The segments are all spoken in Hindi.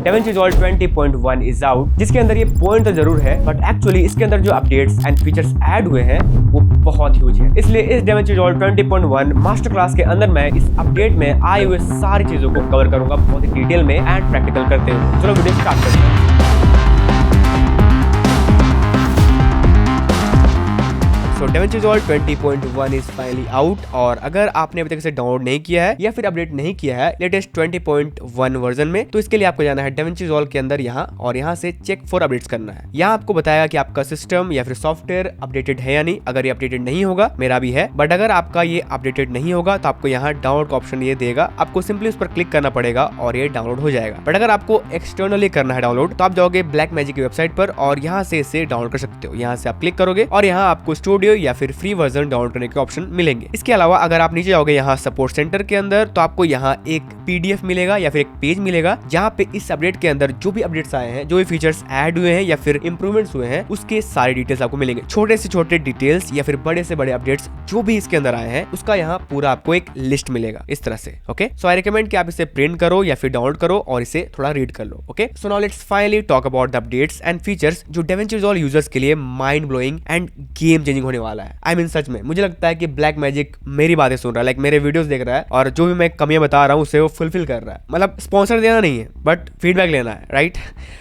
DaVinci Resolve 20.1 इज आउट, जिसके अंदर ये पॉइंट तो जरूर है बट एक्चुअली इसके अंदर जो अपडेट्स एंड फीचर्स ऐड हुए हैं वो बहुत ह्यूज है। इसलिए इस DaVinci Resolve 20.1 मास्टर क्लास के अंदर मैं इस अपडेट में आए हुए सारी चीजों को कवर करूंगा बहुत ही डिटेल में एंड प्रैक्टिकल करते हुए। चलो वीडियो स्टार्ट करते हैं। So DaVinci Resolve 20.1 is finally out, और अगर आपने अभी तक इसे डाउनलोड नहीं किया है या फिर अपडेट नहीं किया है लेटेस्ट 20.1 वर्जन में, तो इसके लिए आपको जाना है DaVinci Resolve के अंदर यहाँ, और यहाँ से चेक फॉर अपडेट्स करना है। यहाँ आपको बताएगा कि आपका सिस्टम या फिर सॉफ्टवेयर अपडेटेड है या नहीं। अगर ये अपडेटेड नहीं होगा, मेरा भी है, बट अगर आपका ये अपडेटेड नहीं होगा तो आपको यहाँ डाउनलोड का ऑप्शन ये देगा, आपको सिंपली उस पर क्लिक करना पड़ेगा और ये डाउनलोड हो जाएगा। बट अगर आपको एक्सटर्नली करना है डाउनलोड, तो आप जाओगे ब्लैकमैजिक की वेबसाइट पर और यहाँ से इसे डाउनलोड कर सकते हो। यहाँ से आप क्लिक करोगे और यहाँ आपको स्टूडियो या फिर फ्री वर्जन डाउनलोड करने के ऑप्शन मिलेंगे। इसके अलावा अगर आप नीचे जाओगे यहाँ सपोर्ट सेंटर के अंदर, तो आपको यहाँ एक PDF मिलेगा या फिर एक पेज मिलेगा जहाँ पे इस अपडेट के अंदर जो भी अपडेट्स आए हैं, जो भी फीचर्स ऐड हुए हैं या फिर इंप्रूवमेंट्स हुए हैं, उसके सारे डिटेल्स आपको मिलेंगे। छोटे से छोटे डिटेल्स या फिर बड़े से बड़े अपडेट्स जो भी इसके अंदर आए हैं, उसका यहाँ पूरा आपको एक लिस्ट मिलेगा इस तरह से। ओके, सो आई रिकमेंड कि आप इसे प्रिंट करो या फिर डाउनलोड करो और इसे थोड़ा रीड कर लो। Okay, so now let's finally talk about the updates and features जो DaVinci Resolve यूजर्स के लिए mind blowing and game changing होने वाला है। आई मीन सच में मुझे लगता है कि ब्लैकमैजिक मेरी बातें सुन रहा है, लाइक मेरे वीडियोस देख रहा है और जो भी मैं कमियां बता रहा हूँ उसे वो फुलफिल कर रहा है। मतलब स्पॉन्सर देना नहीं है बट फीडबैक लेना है, राइट?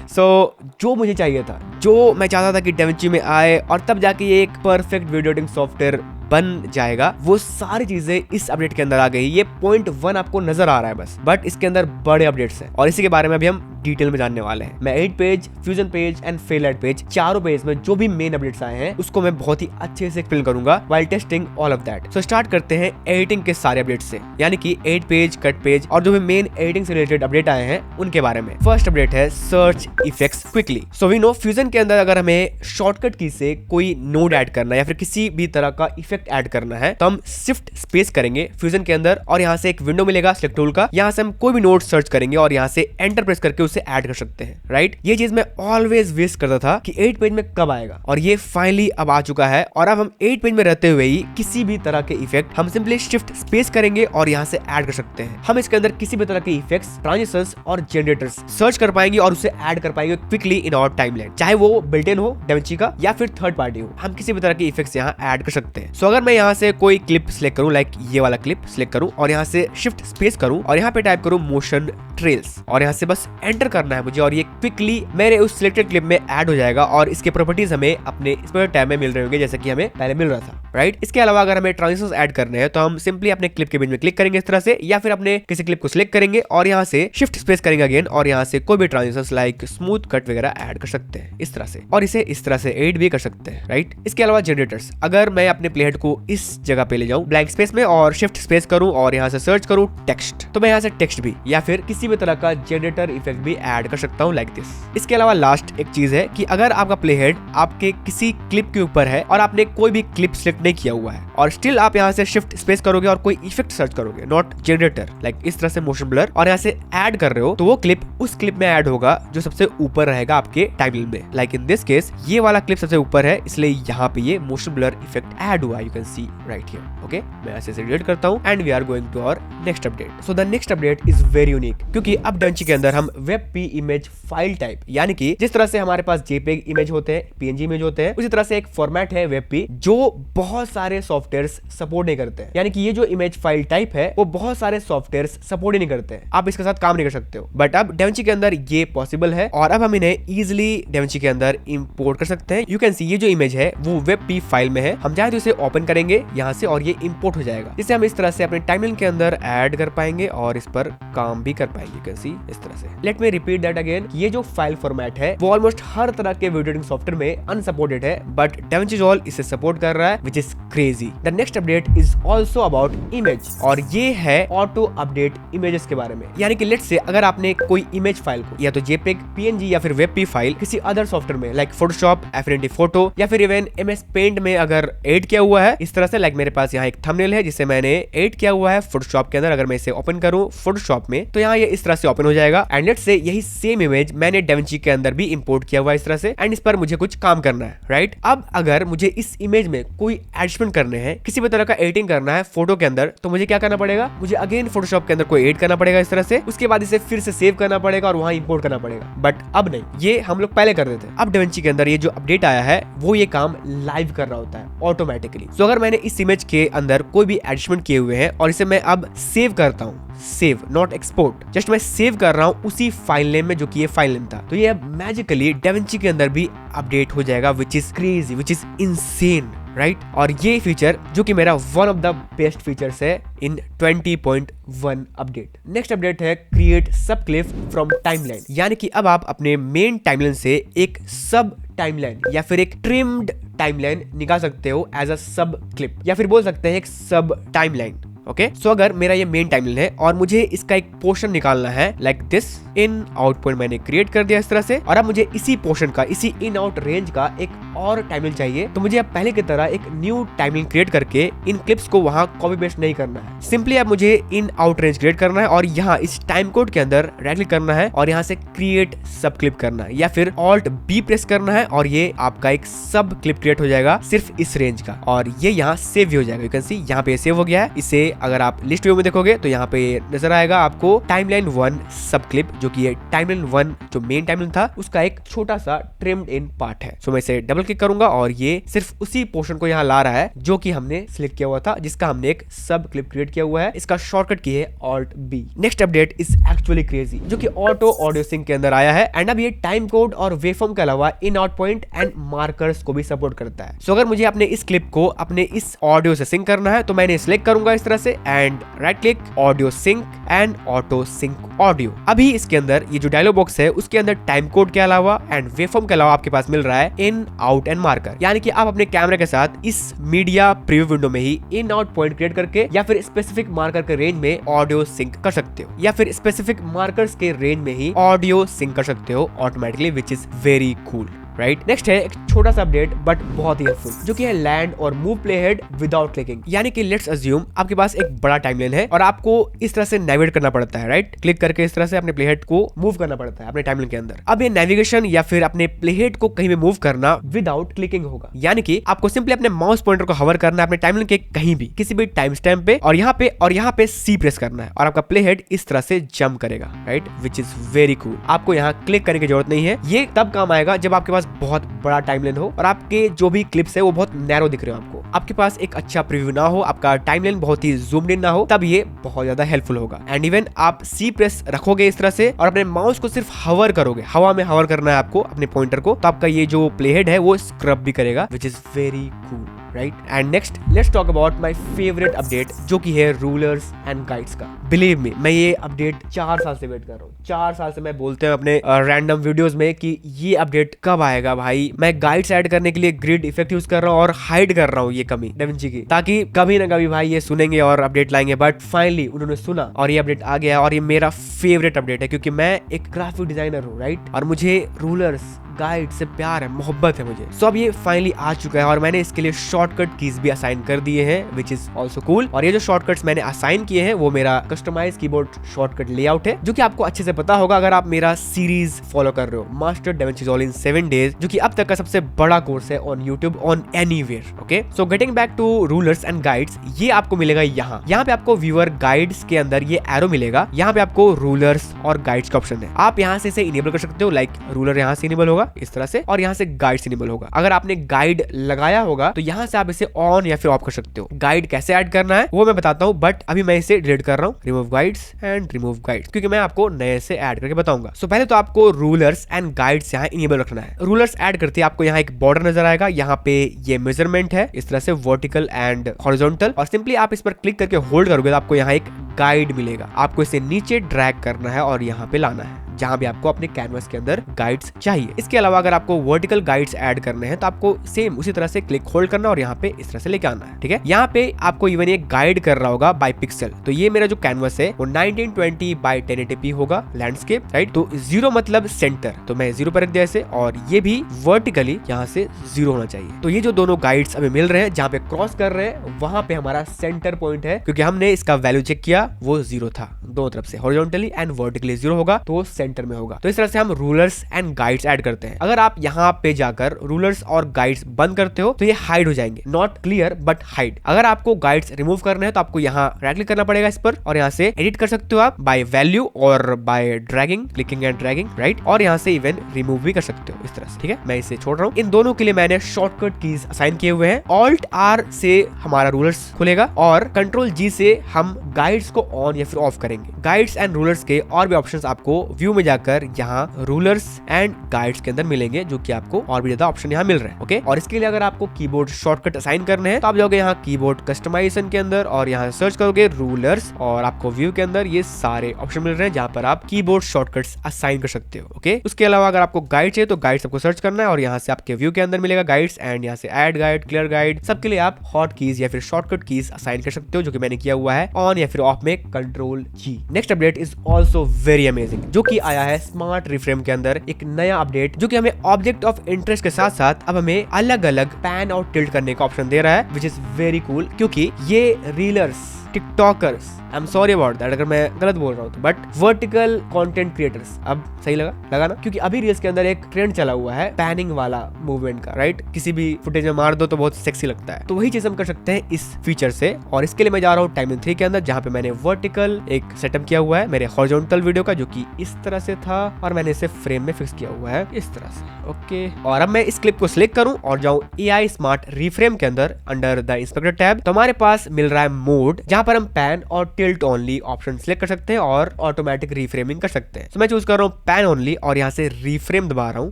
सो जो मुझे चाहिए था, जो मैं चाहता था कि DaVinci में आए और तब जाके ये एक परफेक्ट वीडियो एडिटिंग सॉफ्टवेयर बन जाएगा, वो सारी चीजें इस अपडेट के अंदर आ गई। ये पॉइंट 1 आपको नजर आ रहा है बस, बट इसके अंदर बड़े अपडेट्स हैं और इसी के बारे में अभी हम डिटेल में जानने वाले हैं। मैं 8 page, fusion page and Fairlight page, चारों पेज में जो भी मेन अपडेट्स आए हैं उसको मैं बहुत ही अच्छे से एक्सप्लेन करूंगा while testing all of that. So start करते हैं एडिटिंग के सारे अपडेट्स से, यानी कि 8 पेज, कट पेज और जो भी मेन एडिटिंग से रिलेटेड अपडेट आए हैं उनके बारे में। फर्स्ट अपडेट है search effects quickly. So we know fusion के अंदर अगर हमें शॉर्टकट की से कोई नोड ऐड करना है या फिर किसी भी तरह का इफेक्ट ऐड करना है, तो हम शिफ्ट स्पेस करेंगे फ्यूजन के अंदर और यहाँ से एक विंडो मिलेगा सिलेक्ट टूल का। यहाँ से हम कोई भी नोड सर्च करेंगे और यहाँ से एंटर प्रेस करके उसे ऐड कर सकते हैं, राइट? ये चीज मैं ऑलवेज वेस्ट करता था कि 8 पेज में कब आएगा, और ये फाइनली अब आ चुका है। और अब हम 8 पेज में रहते हुए ही किसी भी तरह के इफेक्ट हम सिंपली शिफ्ट स्पेस करेंगे और यहाँ से ऐड कर सकते हैं। हम इसके अंदर किसी भी तरह के इफेक्ट्स, ट्रांजिशंस और जनरेटर्स सर्च कर पाएंगे और उसे ऐड कर पाएंगे क्विकली इन आवर टाइमलाइन, चाहे वो बिल्ट इन हो DaVinci का या फिर थर्ड पार्टी हो। हम किसी भी तरह के इफेक्ट्स यहाँ ऐड कर सकते हैं। सो अगर मैं यहाँ से कोई क्लिप सिलेक्ट करूँ, लाइक ये वाला क्लिप सिलेक्ट करूँ और यहाँ से शिफ्ट स्पेस करूँ और यहाँ पे टाइप करूँ मोशन ट्रेल्स और यहाँ से बस एंटर करना है मुझे, और ये क्विकली मेरे उस सिलेक्टेड क्लिप में ऐड हो जाएगा और इसके प्रॉपर्टीज हमें अपने स्पेयर टैब में मिल रहे होंगे जैसे कि हमें पहले मिल रहा था, राइट? इसके अलावा अगर हमें ट्रांजिशंस ऐड करने हैं तो हम सिंपली अपने क्लिप के बीच में क्लिक करेंगे इस तरह से, या फिर अपने किसी क्लिप को सिलेक्ट करेंगे और यहाँ से शिफ्ट स्पेस करेंगे अगेन और यहाँ से कोई भी ट्रांजिशंस लाइक स्मूथ कट वगैरह ऐड कर सकते हैं इस तरह से, और इसे इस तरह से एड भी कर सकते हैं, राइट? इसके अलावा जनरेटर्स, अगर मैं अपने प्लेहेड को इस जगह पे ले जाऊं ब्लैंक स्पेस में और शिफ्ट स्पेस करूं और यहाँ से सर्च करूं टेक्स्ट, तो मैं यहाँ से टेक्स्ट भी या फिर किसी भी तरह का जनरेटर इफेक्ट भी ऐड कर सकता हूं लाइक दिस। इसके अलावा लास्ट एक चीज है कि अगर आपका प्लेहेड आपके किसी क्लिप के ऊपर है और आपने कोई भी क्लिप सिलेक्ट नहीं किया हुआ है और स्टिल आप यहाँ से शिफ्ट स्पेस करोगे और कोई इफेक्ट सर्च करोगे, नॉट जनरेटर, लाइक इस तरह से मोशन ब्लर, और यहाँ से ऐड कर रहे हो, तो वो क्लिप उस क्लिप में ऐड होगा जो सबसे ऊपर रहेगा आपके टाइमलाइन में। लाइक इन दिस केस ये वाला क्लिप सबसे ऊपर है, इसलिए यहाँ पे ये मोशन ब्लर इफेक्ट ऐड हुआ, you can see right here. Okay, मैं ऐसे डिलीट करता हूँ and we are going to our next update. So the next update is very unique, क्योंकि अब DaVinci के अंदर हम WebP इमेज फाइल टाइप, यानी कि जिस तरह से हमारे पास JPEG इमेज होते हैं, PNG इमेज होते हैं, उसी तरह से एक फॉर्मेट है WebP जो बहुत सारे सॉफ्टवेयर्स सपोर्ट नहीं करते हैं। यानी कि ये जो इमेज फाइल टाइप है वो बहुत सारे सॉफ्टवेयर्स सपोर्ट ही नहीं करते हैं, आप इसके साथ काम नहीं कर सकते हो। बट अब DaVinci के अंदर ये पॉसिबल है और अब हम इन्हें इजिली DaVinci के अंदर इंपोर्ट कर सकते हैं। यू कैन सी ये जो इमेज है वो WebP फाइल में है, हम चाहे तो इसे ओपन करेंगे यहाँ से और ये इंपोर्ट हो जाएगा, जिसे हम इस तरह से अपने टाइमलाइन के अंदर ऐड कर पाएंगे और इस पर काम भी कर पाएंगे। यू कैन सी इस तरह से। Let me repeat that again, ये जो फाइल फॉर्मेट है वो ऑलमोस्ट हर तरह के वीडियो एडिटिंग सॉफ्टवेयर में अनसपोर्टेड है, बट DaVinci Resolve इसे सपोर्ट कर रहा है, which is crazy. The next update is also about image, और ये है ऑटो अपडेट इमेजेस के बारे में। यानी कि लेट्स से अगर आपने कोई इमेज फाइल को या तो JPEG, PNG या फिर WebP फाइल किसी अदर सॉफ्टवेयर में लाइक फोटोशॉप, Affinity फोटो या फिर इवन MS पेंट में अगर एड किया हुआ है इस तरह से। लाइक मेरे पास यहाँ एक थंबनेल है जिसे मैंने एडिट किया हुआ है फोटोशॉप के अंदर। अगर मैं इसे ओपन करूँ फोटोशॉप में तो यहाँ ये इस तरह से ओपन हो जाएगा। एंड लेट्स से यही सेम इमेज मैंने डेविंची के अंदर भी इंपोर्ट किया हुआ है इस तरह से। एंड इस पर मुझे कुछ काम करना है, राइट। अब अगर मुझे इस इमेज में कोई एडजस्टमेंट करने हैं, किसी भी तरह का एडिटिंग करना है फोटो के अंदर, तो मुझे क्या करना पड़ेगा, मुझे अगेन फोटोशॉप के अंदर कोई एडिट करना पड़ेगा इस तरह से। उसके बाद इसे फिर से सेव करना पड़ेगा और वहां इंपोर्ट करना पड़ेगा। बट अब नहीं, ये हम लोग पहले कर देते हैं। अब डेविंची के अंदर ये जो अपडेट आया है वो ये काम लाइव कर रहा होता है ऑटोमेटिकली। तो अगर मैंने इस इमेज के अंदर कोई भी एडजस्टमेंट किए हुए हैं और इसे मैं अब सेव करता हूँ, सेव नॉट एक्सपोर्ट, जस्ट मैं सेव कर रहा हूँ उसी फाइल नेम में जो कि ये फाइल नेम था, तो ये अब मैजिकली डेविंची के अंदर भी अपडेट हो जाएगा, which is crazy, which is insane, right. और ये फीचर जो कि मेरा one of the best features है इन 20.1 अपडेट। नेक्स्ट अपडेट है क्रिएट सब क्लिप फ्रॉम टाइमलाइन, यानी कि अब आप अपने मेन टाइमलाइन से एक सब टाइमलाइन या फिर एक ट्रिम्ड टाइमलाइन निकाल सकते हो एज अ सब क्लिप, या फिर बोल सकते हैं एक सब टाइमलाइन। ओके, सो अगर मेरा ये मेन टाइमलाइन है और मुझे इसका एक पोर्शन निकालना है like this, in out point मैंने क्रिएट कर दिया इस तरह से, और अब मुझे इसी पोर्शन का, इसी इन आउट रेंज का एक और टाइमलाइन चाहिए, तो मुझे अब पहले की तरह एक न्यू टाइमलाइन क्रिएट करके इन क्लिप्स को वहां कॉपी पेस्ट नहीं करना है। सिंपली अब मुझे इन आउट रेंज क्रिएट करना है और यहाँ इस टाइम कोड के अंदर राइट क्लिक करना है और यहाँ से क्रिएट सब क्लिप करना है, या फिर ऑल्ट बी प्रेस करना है और ये आपका एक सब क्लिप क्रिएट हो जाएगा सिर्फ इस रेंज का, और ये यहाँ सेव भी हो जाएगा। यू कैन सी यहाँ पे सेव हो गया है। इसे अगर आप लिस्ट व्यू में देखोगे तो यहाँ पे नजर आएगा आपको टाइमलाइन 1 सब क्लिप, जो कि ये टाइमलाइन 1 जो मेन टाइमलाइन था उसका एक छोटा सा ट्रिम्ड इन पार्ट है। सो मैं इसे डबल क्लिक करूंगा और ये सिर्फ उसी पोर्शन को यहाँ ला रहा है जो कि हमने सिलेक्ट किया हुआ था, जिसका हमने एक सब क्लिप क्रिएट किया हुआ है। इसका शॉर्टकट की है alt B. Next update is actually crazy, जो कि ऑटो ऑडियो सिंक के अंदर आया है। एंड अब ये टाइम कोड और वेवफॉर्म के अलावा in out point and markers को भी सपोर्ट करता है। सो अगर मुझे अपने इस क्लिप को अपने इस ऑडियो से सिंक करना है तो मैंने सिलेक्ट करूंगा इस तरह से and right click audio sync and auto sync audio. अभी इसके अंदर ये जो डायलॉग बॉक्स है उसके अंदर टाइम कोड के अलावा एंड वेवफॉर्म के अलावा आपके पास मिल रहा है इन आउट एंड मार्कर, यानी कि आप अपने कैमरे के साथ इस मीडिया प्रीव्यू विंडो में ही इन आउट पॉइंट क्रिएट करके या फिर स्पेसिफिक मार्कर के रेंज में ऑडियो सिंक कर सकते हो, या फिर स्पेसिफिक मार्कर्स के रेंज में ही ऑडियो सिंक कर सकते हो automatically, which is very cool, right. Next है एक छोटा सा अपडेट बट बहुत ही हेल्पफुल, जो कि है लैंड और move play head without clicking. यानी कि लेट्स अज्यूम आपके पास एक बड़ा टाइमलाइन है और आपको इस तरह से नेविगेट करना पड़ता है, राइट। क्लिक करके इस तरह से अपने प्ले हेड को मूव करना पड़ता है अपने टाइमलाइन के अंदर। अब ये नेविगेशन या फिर अपने प्ले हेड को कहीं भी मूव करना विदाउट क्लिकिंग होगा, यानी कि आपको सिंपली अपने माउस पॉइंटर को हवर करना है अपने टाइमलाइन के कहीं भी किसी भी टाइम स्टैम्प पे, और यहाँ पे सी प्रेस करना है और आपका प्ले हेड इस तरह से जंप करेगा, right, which is very cool. आपको यहाँ क्लिक करने की जरूरत नहीं है। ये तब काम आएगा जब आपके पास बहुत बड़ा टाइमलाइन हो और आपके जो भी क्लिप्स है वो बहुत नैरो दिख रहे हो, आपके पास एक अच्छा प्रीव्यू ना हो, आपका टाइमलाइन बहुत ही जूम्ड इन ना हो, तब ये बहुत ज्यादा हेल्पफुल होगा। एंड इवन आप सी प्रेस रखोगे इस तरह से और अपने माउस को सिर्फ हवर करोगे, हवा में हवर करना है आपको अपने पॉइंटर को, तो आपका ये जो प्ले हेड है वो स्क्रब भी करेगा, which is very cool, right. And next let's talk about my favourite update, जो कि है रूलर्स एंड गाइड्स का। बिलीव मी, मैं ये अपडेट 4 साल से वेट कर रहा हूँ। 4 साल से मैं बोलते हैं अपने रैंडम वीडियोस में कि ये अपडेट कब आएगा भाई। मैं गाइड्स ऐड करने के लिए ग्रिड इफेक्ट यूज कर रहा हूँ और हाइड कर रहा हूँ ये कमी डेविंची की, ताकि कभी ना कभी भाई ये सुनेंगे और अपडेट लाएंगे। बट फाइनली उन्होंने सुना और ये अपडेट आ गया, और ये मेरा फेवरेट अपडेट है क्योंकि मैं एक ग्राफिक डिजाइनर हूँ, राइट, और मुझे रूलर्स गाइड से प्यार है, मोहब्बत है मुझे। सो अब ये फाइनली आ चुका है और मैंने इसके लिए शॉर्टकट कीज भी असाइन कर दिए हैं, विच इज ऑल्सो कूल। और ये जो शॉर्टकट्स मैंने असाइन किए हैं वो मेरा कस्टमाइज कीबोर्ड शॉर्टकट लेआउट है, जो कि आपको अच्छे से पता होगा अगर आप मेरा सीरीज फॉलो कर रहे हो, master DaVinci Resolve in 7 days, जो कि अब तक का सबसे बड़ा कोर्स है on YouTube on anywhere. Okay, so getting back to rulers and guides, ये आपको मिलेगा यहाँ पे आपको व्यूअर गाइड्स के अंदर ये एरो मिलेगा, यहाँ पे आपको रूलर्स और गाइड्स का ऑप्शन है। आप यहाँ से इसे इनेबल कर सकते हो, लाइक रूलर यहाँ से इनेबल होगा इस तरह से, और यहाँ से गाइड इनेबल होगा। अगर आपने गाइड लगाया होगा तो यहाँ से आप इसे ऑन या फिर ऑफ कर सकते हो। गाइड कैसे ऐड करना है वो मैं बताता हूँ, बट अभी मैं इसे डिलीट कर रहा हूँ, remove guides and remove guides, क्योंकि मैं आपको नए से ऐड करके बताऊंगा। सो पहले तो आपको रूलर्स एंड गाइड्स यहाँ इनेबल रखना है। रूलर्स ऐड करते आपको यहाँ एक बॉर्डर नजर आएगा, यहाँ पे ये मेजरमेंट है इस तरह से वर्टिकल एंड हॉरिजॉन्टल, और सिंपली आप इस पर क्लिक करके होल्ड करोगे तो आपको यहाँ एक गाइड मिलेगा। आपको इसे नीचे ड्रैग करना है और यहाँ पे लाना है, जहां भी आपको अपने कैनवस के अंदर गाइड्स चाहिए। इसके अलावा अगर आपको वर्टिकल गाइड्स ऐड करने हैं तो आपको सेम उसी तरह से क्लिक होल्ड करना और यहाँ पे इस तरह से लेके आना है। ठीक है, यहाँ पे आपको इवन एक गाइड कर रहा होगा बाय पिक्सल। तो ये मेरा जो कैनवस है वो 1920 बाय 1080p होगा लैंडस्केप, राइट। तो 0 मतलब सेंटर, तो मैं 0 पर रख दिया ऐसे, और ये भी वर्टिकली यहाँ से 0 होना चाहिए। तो ये जो दोनों गाइड्स हमें मिल रहे हैं जहाँ पे क्रॉस कर रहे हैं वहां पे हमारा सेंटर पॉइंट है, क्योंकि हमने इसका वैल्यू चेक किया वो 0 था। दोनों तरफ से हॉरिजॉन्टली एंड वर्टिकली 0 होगा तो सेंटर में होगा। तो इस तरह से हम रूलर्स एंड गाइड्स ऐड करते हैं। अगर आप यहाँ पे जाकर रूलर्स और गाइड्स बंद करते हो तो ये हाइड हो जाएंगे, नॉट क्लियर बट हाइड। अगर आपको गाइड्स रिमूव करने हैं तो आपको यहाँ राइट क्लिक करना पड़ेगा इस पर, और यहाँ से एडिट कर सकते हो आप बाय वैल्यू और bye dragging, clicking and dragging, right. और यहाँ से इवन रिमूव भी कर सकते हो इस तरह से। ठीक है, मैं इसे छोड़ रहा हूँ। इन दोनों के लिए मैंने शॉर्टकट कीज असाइन किए हुए हैं। ऑल्ट R से हमारा रूलर्स खुलेगा और कंट्रोल G से हम गाइड्स को ऑन या फिर ऑफ करेंगे। गाइड्स एंड रूलर्स के और भी ऑप्शंस आपको व्यू में जाकर यहाँ रूलर्स एंड गाइड्स के अंदर मिलेंगे, जो कि आपको और भी ज्यादा ऑप्शन यहाँ मिल रहे हैं। ओके, और इसके लिए अगर आपको कीबोर्ड शॉर्टकट असाइन करने हैं तो आप जाओगे यहाँ कीबोर्ड कस्टमाइजेशन के अंदर और यहाँ सर्च करोगे रूलर्स, और आपको व्यू के अंदर ये सारे ऑप्शन मिल रहे हैं जहाँ पर आप कीबोर्ड शॉर्टकट्स असाइन कर सकते हो। ओके, उसके अलावा अगर आपको गाइड चाहिए तो गाइड्स आपको सर्च करना है और यहाँ से आपके व्यू के अंदर मिलेगा गाइड्स, एंड यहाँ से ऐड गाइड, क्लियर गाइड, सबके लिए आप हॉट कीज या फिर शॉर्टकट कीज असाइन कर सकते हो, जो कि मैंने किया हुआ है ऑन या फिर ऑफ में control G। Next update is also very amazing, जो कि आया है स्मार्ट रिफ्रेम के अंदर। एक नया अपडेट जो कि हमें ऑब्जेक्ट ऑफ इंटरेस्ट के साथ साथ अब हमें अलग अलग पैन और टिल्ट करने का ऑप्शन दे रहा है, विच इज वेरी कूल। क्योंकि ये reelers, TikTokers, I am sorry about that अगर मैं गलत बोल रहा हूँ तो, बट वर्टिकल कंटेंट क्रिएटर्स, अब सही लगा ना? क्योंकि अभी रील्स के अंदर एक ट्रेंड चला हुआ है पैनिंग वाला मूवमेंट का, राइट। किसी भी फुटेज में मार दो तो बहुत सेक्सी लगता है, तो वही चीज हम कर सकते हैं इस फीचर से। और इसके लिए मैं जा रहा हूँ टाइमलाइन 3 के अंदर, जहाँ पे मैंने वर्टिकल एक सेटअप किया हुआ है मेरे हॉरिजॉन्टल वीडियो का, जो कि इस तरह से था, और मैंने इसे फ्रेम में फिक्स किया हुआ है इस तरह से। ओके, और अब मैं इस क्लिप को सिलेक्ट करूं और जाऊं AI स्मार्ट रिफ्रेम के अंदर अंडर द इंस्पेक्टर टैब, तो हमारे पास मिल रहा है मोड, जहां पर हम पैन और टिल्ट ओनली ऑप्शन सिलेक्ट कर सकते हैं और ऑटोमेटिक रिफ्रेमिंग कर सकते हैं। तो मैं चूज कर रहा हूँ पैन ओनली और यहाँ से रिफ्रेम दबा रहा हूँ,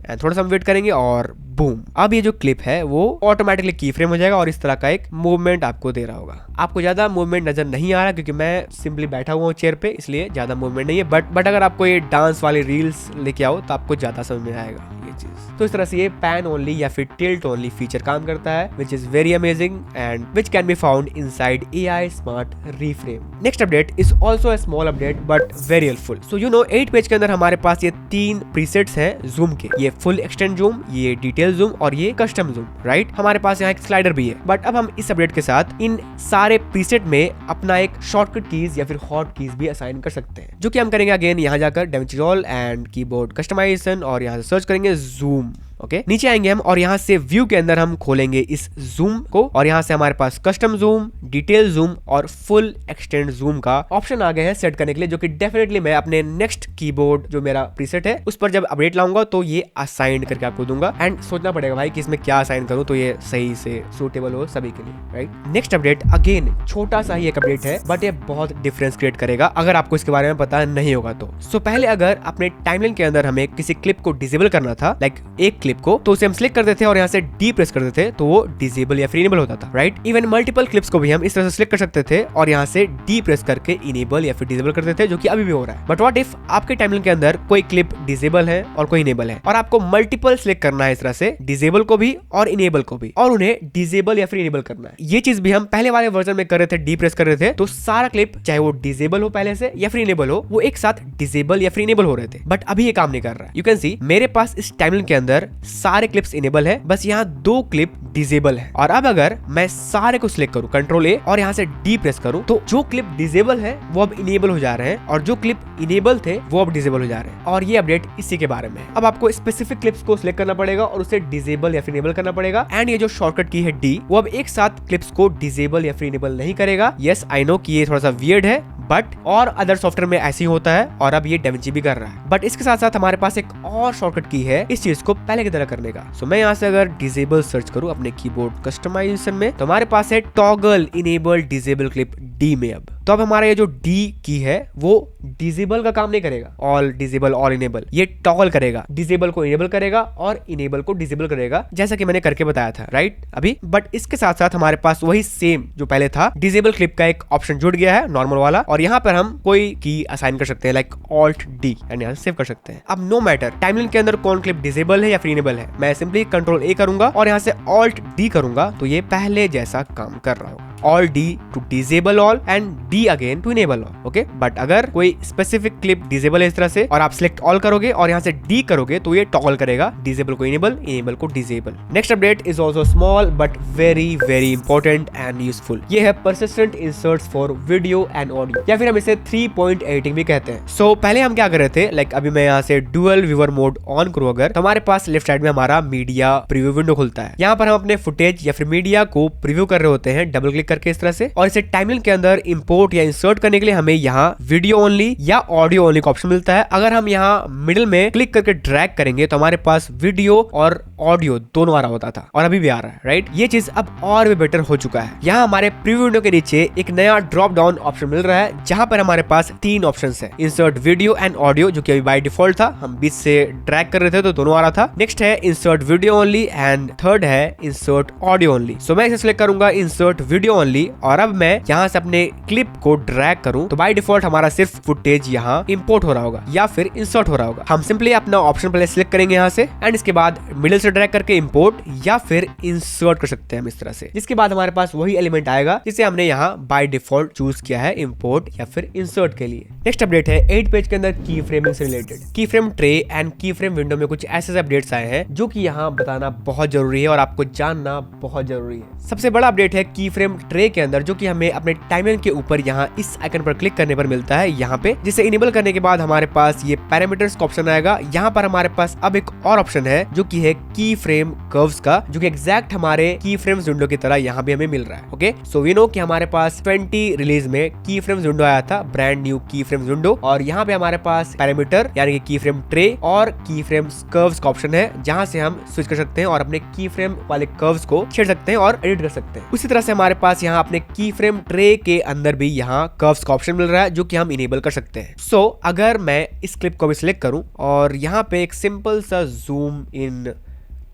एंड थोड़ा सा हम वेट करेंगे और बूम, अब ये जो क्लिप है वो ऑटोमेटिकली की फ्रेम हो जाएगा और इस तरह का एक मूवमेंट आपको दे रहा होगा। आपको ज्यादा मूवमेंट नजर नहीं आ रहा क्योंकि मैं सिंपली बैठा हुआ हूँ चेयर पे, इसलिए ज्यादा मूवमेंट नहीं है, बट अगर आपको ये डांस वाली रील्स लेके आओ तो आपको ज्यादा समझ में आएगा ये चीज। तो इस तरह से ये पैन ओनली या फिर टिल्ट ओनली फीचर काम करता है, which is very amazing and which can be found inside AI smart reframe. Next update is also a small update but very helpful. So you know 8 page के अंदर हमारे पास ये 3 प्रीसेट्स हैं जूम के, ये फुल एक्सटेंड जूम, ये डिटेल जूम और ये कस्टम जूम, राइट। हमारे पास यहाँ एक स्लाइडर भी है, बट अब हम इस अपडेट के साथ इन सारे प्रीसेट में अपना एक शॉर्टकट कीज या फिर हॉट कीज भी असाइन कर सकते हैं, जो कि हम करेंगे अगेन यहाँ जाकर DaVinci Resolve and keyboard customization और यहाँ से सर्च करेंगे जूम। ओके, नीचे आएंगे हम और यहाँ से व्यू के अंदर हम खोलेंगे इस जूम को और यहाँ से हमारे पास कस्टम जूम, डिटेल जूम और फुल एक्सटेंड जूम का ऑप्शन आ गए हैं सेट करने के लिए, जो कि डेफिनेटली मैं अपने नेक्स्ट कीबोर्ड जो मेरा प्रीसेट है उस पर जब अपडेट लाऊंगा तो ये असाइन करके आपको दूंगा। एंड सोचना पड़ेगा भाई कि इसमें क्या असाइन करूं तो ये सही से सूटेबल हो सभी के लिए, राइट। नेक्स्ट अपडेट अगेन छोटा सा ही एक अपडेट है, बट ये बहुत डिफरेंस क्रिएट करेगा अगर आपको इसके बारे में पता नहीं होगा तो। सो पहले अगर अपने टाइमलाइन के अंदर हमें किसी क्लिप को डिसेबल करना था, लाइक एक क्लिप को, तो उसे हम सिलेक्ट करते थे और यहाँ से डी प्रेस करते थे तो वो डिसेबल या फिर इनेबल होता था, राइट। इवन मल्टीपल क्लिप्स को भी हम इस तरह से सिलेक्ट कर सकते थे और यहाँ से डी प्रेस करके इनेबल या फिर डिसेबल करते थे, जो कि अभी भी हो रहा है। बट व्हाट इफ आपके टाइमलाइन के अंदर कोई क्लिप डिसेबल है और कोई इनेबल है और आपको मल्टीपल सिलेक्ट करना है इस तरह से, डिसेबल को भी और इनेबल को भी, और उन्हें डिसेबल या फिर इनेबल करना है। ये चीज भी हम पहले वाले वर्जन में कर रहे थे, डी प्रेस कर रहे थे तो सारा क्लिप चाहे वो डिसेबल हो पहले से या फिर इनेबल हो, वो एक साथ डिसेबल या फिर इनेबल हो रहे थे। बट अभी ये काम नहीं कर रहा है। यू कैन सी मेरे पास इस टाइमलाइन के अंदर सारे क्लिप्स इनेबल है, बस यहाँ 2 क्लिप डिसेबल है। और अब अगर मैं सारे को सिलेक्ट करूं कंट्रोल A और यहाँ से डी प्रेस करूं तो जो क्लिप डिसेबल है वो अब इनेबल हो जा रहे हैं और जो क्लिप इनेबल थे वो अब डिसेबल हो जा रहे हैं। और ये अपडेट इसी के बारे में है। अब आपको स्पेसिफिक क्लिप्स को सिलेक्ट करना पड़ेगा और उसे डिसेबल या फिर इनेबल करना पड़ेगा। एंड ये जो शॉर्टकट की है डी, वो अब एक साथ क्लिप्स को डिसेबल या फिर इनेबल नहीं करेगा। यस आई नो कि ये थोड़ा सा वियर्ड है, बट और अदर सॉफ्टवेयर में ऐसे ही होता है और अब ये DaVinci भी कर रहा है। बट इसके साथ साथ हमारे पास एक और शॉर्टकट की है इस चीज को पहले की तरह करने का। सो मैं यहाँ से अगर डिसेबल सर्च करूँ अपने कीबोर्ड कस्टमाइजेशन में तो हमारे पास है toggle enable disable clip D में। अब तो अब हमारा ये जो डी की है वो डिसेबल का काम नहीं करेगा, ऑल डिसेबल और इनेबल, ये टॉगल करेगा, डिसेबल को इनेबल करेगा और इनेबल को डिसेबल करेगा, जैसा कि मैंने करके बताया था राइट अभी। बट इसके साथ साथ हमारे पास वही सेम जो पहले था डिसेबल क्लिप का एक ऑप्शन जुड़ गया है नॉर्मल वाला, और यहाँ पर हम कोई की असाइन कर सकते हैं लाइक ऑल्ट डी एंड यहाँ से सेव कर सकते हैं। अब नो मैटर टाइमलाइन के अंदर कौन क्लिप डिसेबल है या फिर इनेबल है, मैं सिंपली कंट्रोल ए करूंगा और यहाँ से ऑल्ट डी करूंगा तो ये पहले जैसा काम कर रहा होगा, alt D to disable all and D again to enable all. Okay, but अगर कोई स्पेसिफिक क्लिप डिसेबल है इस तरह से और आप सिलेक्ट ऑल करोगे और यहाँ से डी करोगे तो ये टॉगल करेगा, डिसेबल को इनेबल, इनेबल को disable. Next update is also small but very very important and useful. ये है persistent inserts for video and audio, या फिर हम इसे 3 पॉइंट एडिटिंग भी कहते हैं। सो पहले हम क्या कर रहे थे, लाइक अभी मैं यहाँ से डुअल व्यूअर मोड ऑन करूँ अगर, तो हमारे पास लेफ्ट साइड में हमारा मीडिया प्रीव्यू विंडो खुलता है। यहाँ पर हम अपने फुटेज या फिर मीडिया को प्रीव्यू कर रहे होते हैं डबल क्लिक करके इस तरह से, और इसे टाइमलाइन के अंदर इंपोर्ट या इंसर्ट करने के लिए हमें यहाँ वीडियो ओनली या ऑडियो ओनली का ऑप्शन मिलता है। अगर हम यहाँ मिडिल में क्लिक करके ड्रैग करेंगे तो हमारे पास वीडियो और ऑडियो दोनों आ रहा होता था और अभी भी आ रहा है राइट। ये चीज अब और भी बेटर हो चुका है। यहाँ हमारे प्रीव्यू विंडो के नीचे एक नया ड्रॉप डाउन ऑप्शन मिल रहा है जहां पर हमारे पास 3 ऑप्शंस है, इंसर्ट वीडियो एंड ऑडियो जो कि अभी बाय डिफॉल्ट था, हम बीच से ड्रैग कर रहे थे तो दोनों आ रहा था। नेक्स्ट है insert video only and third है इंसर्ट ऑडियो ओनली। सो मैं इसे सिलेक्ट करूंगा इंसर्ट वीडियो ओनली, और अब मैं यहाँ से अपने क्लिप को ड्रैग करूं तो बाय डिफॉल्ट हमारा सिर्फ फुटेज यहाँ इंपोर्ट हो रहा होगा या फिर इंसर्ट हो रहा होगा। हम सिंपली अपना ऑप्शन पहले सिलेक्ट करेंगे यहाँ से एंड इसके बाद मिडिल से ड्रैग करके इंपोर्ट या फिर इंसर्ट कर सकते हैं हम इस तरह से, जिसके बाद हमारे पास वही एलिमेंट आएगा जिसे हमने यहाँ बाय डिफॉल्ट चूज किया है इंपोर्ट या फिर इंसर्ट के लिए। नेक्स्ट अपडेट है 8 पेज के अंदर की फ्रेमिंग से रिलेटेड। की फ्रेम ट्रे एंड की फ्रेम विंडो में कुछ ऐसे अपडेट्स आए हैं जो कि यहाँ बताना बहुत जरूरी है और आपको जानना बहुत जरूरी है। सबसे बड़ा अपडेट है की फ्रेम ट्रे के अंदर, जो कि हमें अपने टाइमलाइन के ऊपर यहाँ इस आइकन पर क्लिक करने पर मिलता है यहाँ पे, जिसे इनेबल करने के बाद हमारे पास ये पैरामीटर्स का ऑप्शन आएगा। यहाँ पर हमारे पास अब एक और ऑप्शन है जो कि है की फ्रेम कर्व्स का, जो कि एग्जैक्ट हमारे की फ्रेम्स विंडो की तरह यहाँ भी हमें मिल रहा है। ओके, सो वी नो कि हमारे पास 20 रिलीज में की फ्रेम्स विंडो आया था, ब्रांड न्यू की फ्रेम्स विंडो, और यहाँ पे हमारे पास पैरामीटर यानी कि की फ्रेम ट्रे और की फ्रेम कर्व्स का ऑप्शन है जहां से हम स्विच कर सकते हैं और अपने की फ्रेम वाले कर्व्स को छेड़ सकते हैं और एडिट कर सकते हैं। उसी तरह से हमारे पास यहाँ अपने की फ्रेम ट्रे के अंदर भी यहाँ कर्व्स का ऑप्शन मिल रहा है जो कि हम इनेबल कर सकते हैं। सो अगर मैं इस क्लिप को भी सिलेक्ट करूं और यहाँ पे एक सिंपल सा जूम इन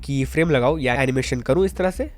की फ्रेम लगाऊं या एनिमेशन करूं इस तरह से,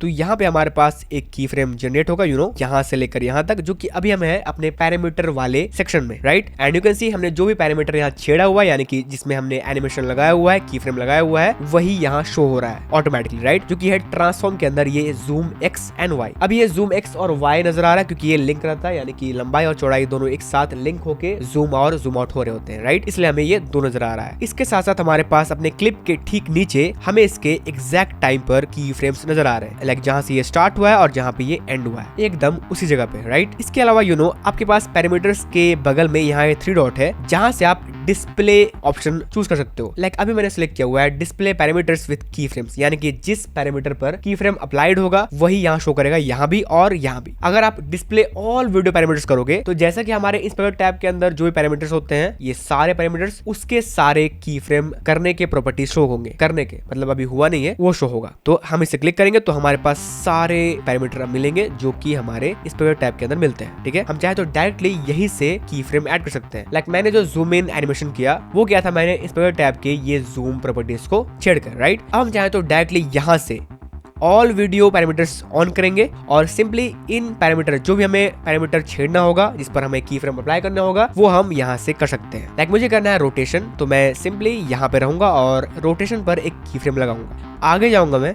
तो यहाँ पे हमारे पास एक की फ्रेम जनरेट होगा यहाँ से लेकर यहाँ तक, जो कि अभी हम है अपने पैरामीटर वाले सेक्शन में राइट। एंड यू कैन सी हमने जो भी पैरामीटर यहाँ छेड़ा हुआ है यानी कि जिसमें हमने एनिमेशन लगाया हुआ है, की फ्रेम लगाया हुआ है, वही यहाँ शो हो रहा है ऑटोमेटिकली राइट, जो कि है ट्रांसफॉर्म के अंदर ये जूम एक्स एंड वाई। अब ये जूम एक्स और वाई नजर आ रहा है क्योंकि ये लिंक रहता है, यानी कि लंबाई और चौड़ाई दोनों एक साथ लिंक होके जूम और जूम आउट हो रहे होते हैं राइट, इसलिए हमें ये दो नजर आ रहा है। इसके साथ साथ हमारे पास अपने क्लिप के ठीक नीचे हमें इसके एग्जैक्ट टाइम पर की फ्रेम्स नजर आ रहे हैं, लाइक जहां से ये स्टार्ट हुआ है और जहां पे ये एंड हुआ है एकदम उसी जगह पे राइट। इसके अलावा आपके पास पैरामीटर्स के बगल में यहाँ 3 डॉट है जहां से आप डिस्प्ले ऑप्शन चूज कर सकते हो। लाइक अभी मैंने सिलेक्ट किया हुआ है डिस्प्ले पैरामीटर्स विद की फ्रेम्स, यानी कि जिस पैरामीटर पर की फ्रेम अप्लाइड होगा वही यहाँ शो करेगा, यहाँ भी और यहाँ भी। अगर आप डिस्प्ले ऑल वीडियो पैरामीटर्स करोगे तो जैसा कि हमारे इंस्पेक्टर टैब के अंदर जो भी पैरामीटर्स होते हैं ये सारे पैरामीटर्स उसके सारे की फ्रेम करने के प्रॉपर्टीज शो होंगे, करने के मतलब अभी हुआ नहीं है वो शो होगा। तो हम इसे क्लिक करेंगे तो हमारे पास सारे पैरामीटर मिलेंगे जो कि हमारे इंस्पेक्टर टैब के अंदर मिलते हैं। ठीक है, हम चाहे तो डायरेक्टली यही से की फ्रेम ऐड कर सकते हैं। लाइक मैंने जो जूम इन एनिमेशन किया वो किया था मैंने इंस्पेक्टर टैब के ये जूम प्रॉपर्टीज को छेड़कर राइट। अब हम चाहे तो डायरेक्टली यहाँ से ऑल वीडियो पैरामीटर्स ऑन करेंगे और सिंपली इन पैरामीटर जो भी हमें पैरामीटर छेड़ना होगा जिस पर हमें की फ्रेम अप्लाई करना होगा वो हम यहाँ से कर सकते हैं। लाइक मुझे करना है रोटेशन, तो मैं सिंपली यहाँ पे रहूंगा और रोटेशन पर एक की फ्रेम लगाऊंगा। आगे जाऊंगा मैं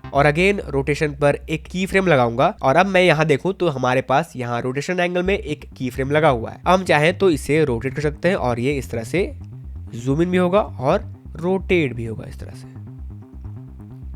और अगेन रोटेशन पर एक की फ्रेम लगाऊंगा और अब मैं यहाँ देखूं तो हमारे पास यहाँ रोटेशन एंगल में एक की फ्रेम लगा हुआ है। हम चाहें तो इसे रोटेट कर सकते हैं और ये इस तरह से जूम इन भी होगा और रोटेट भी होगा इस तरह से।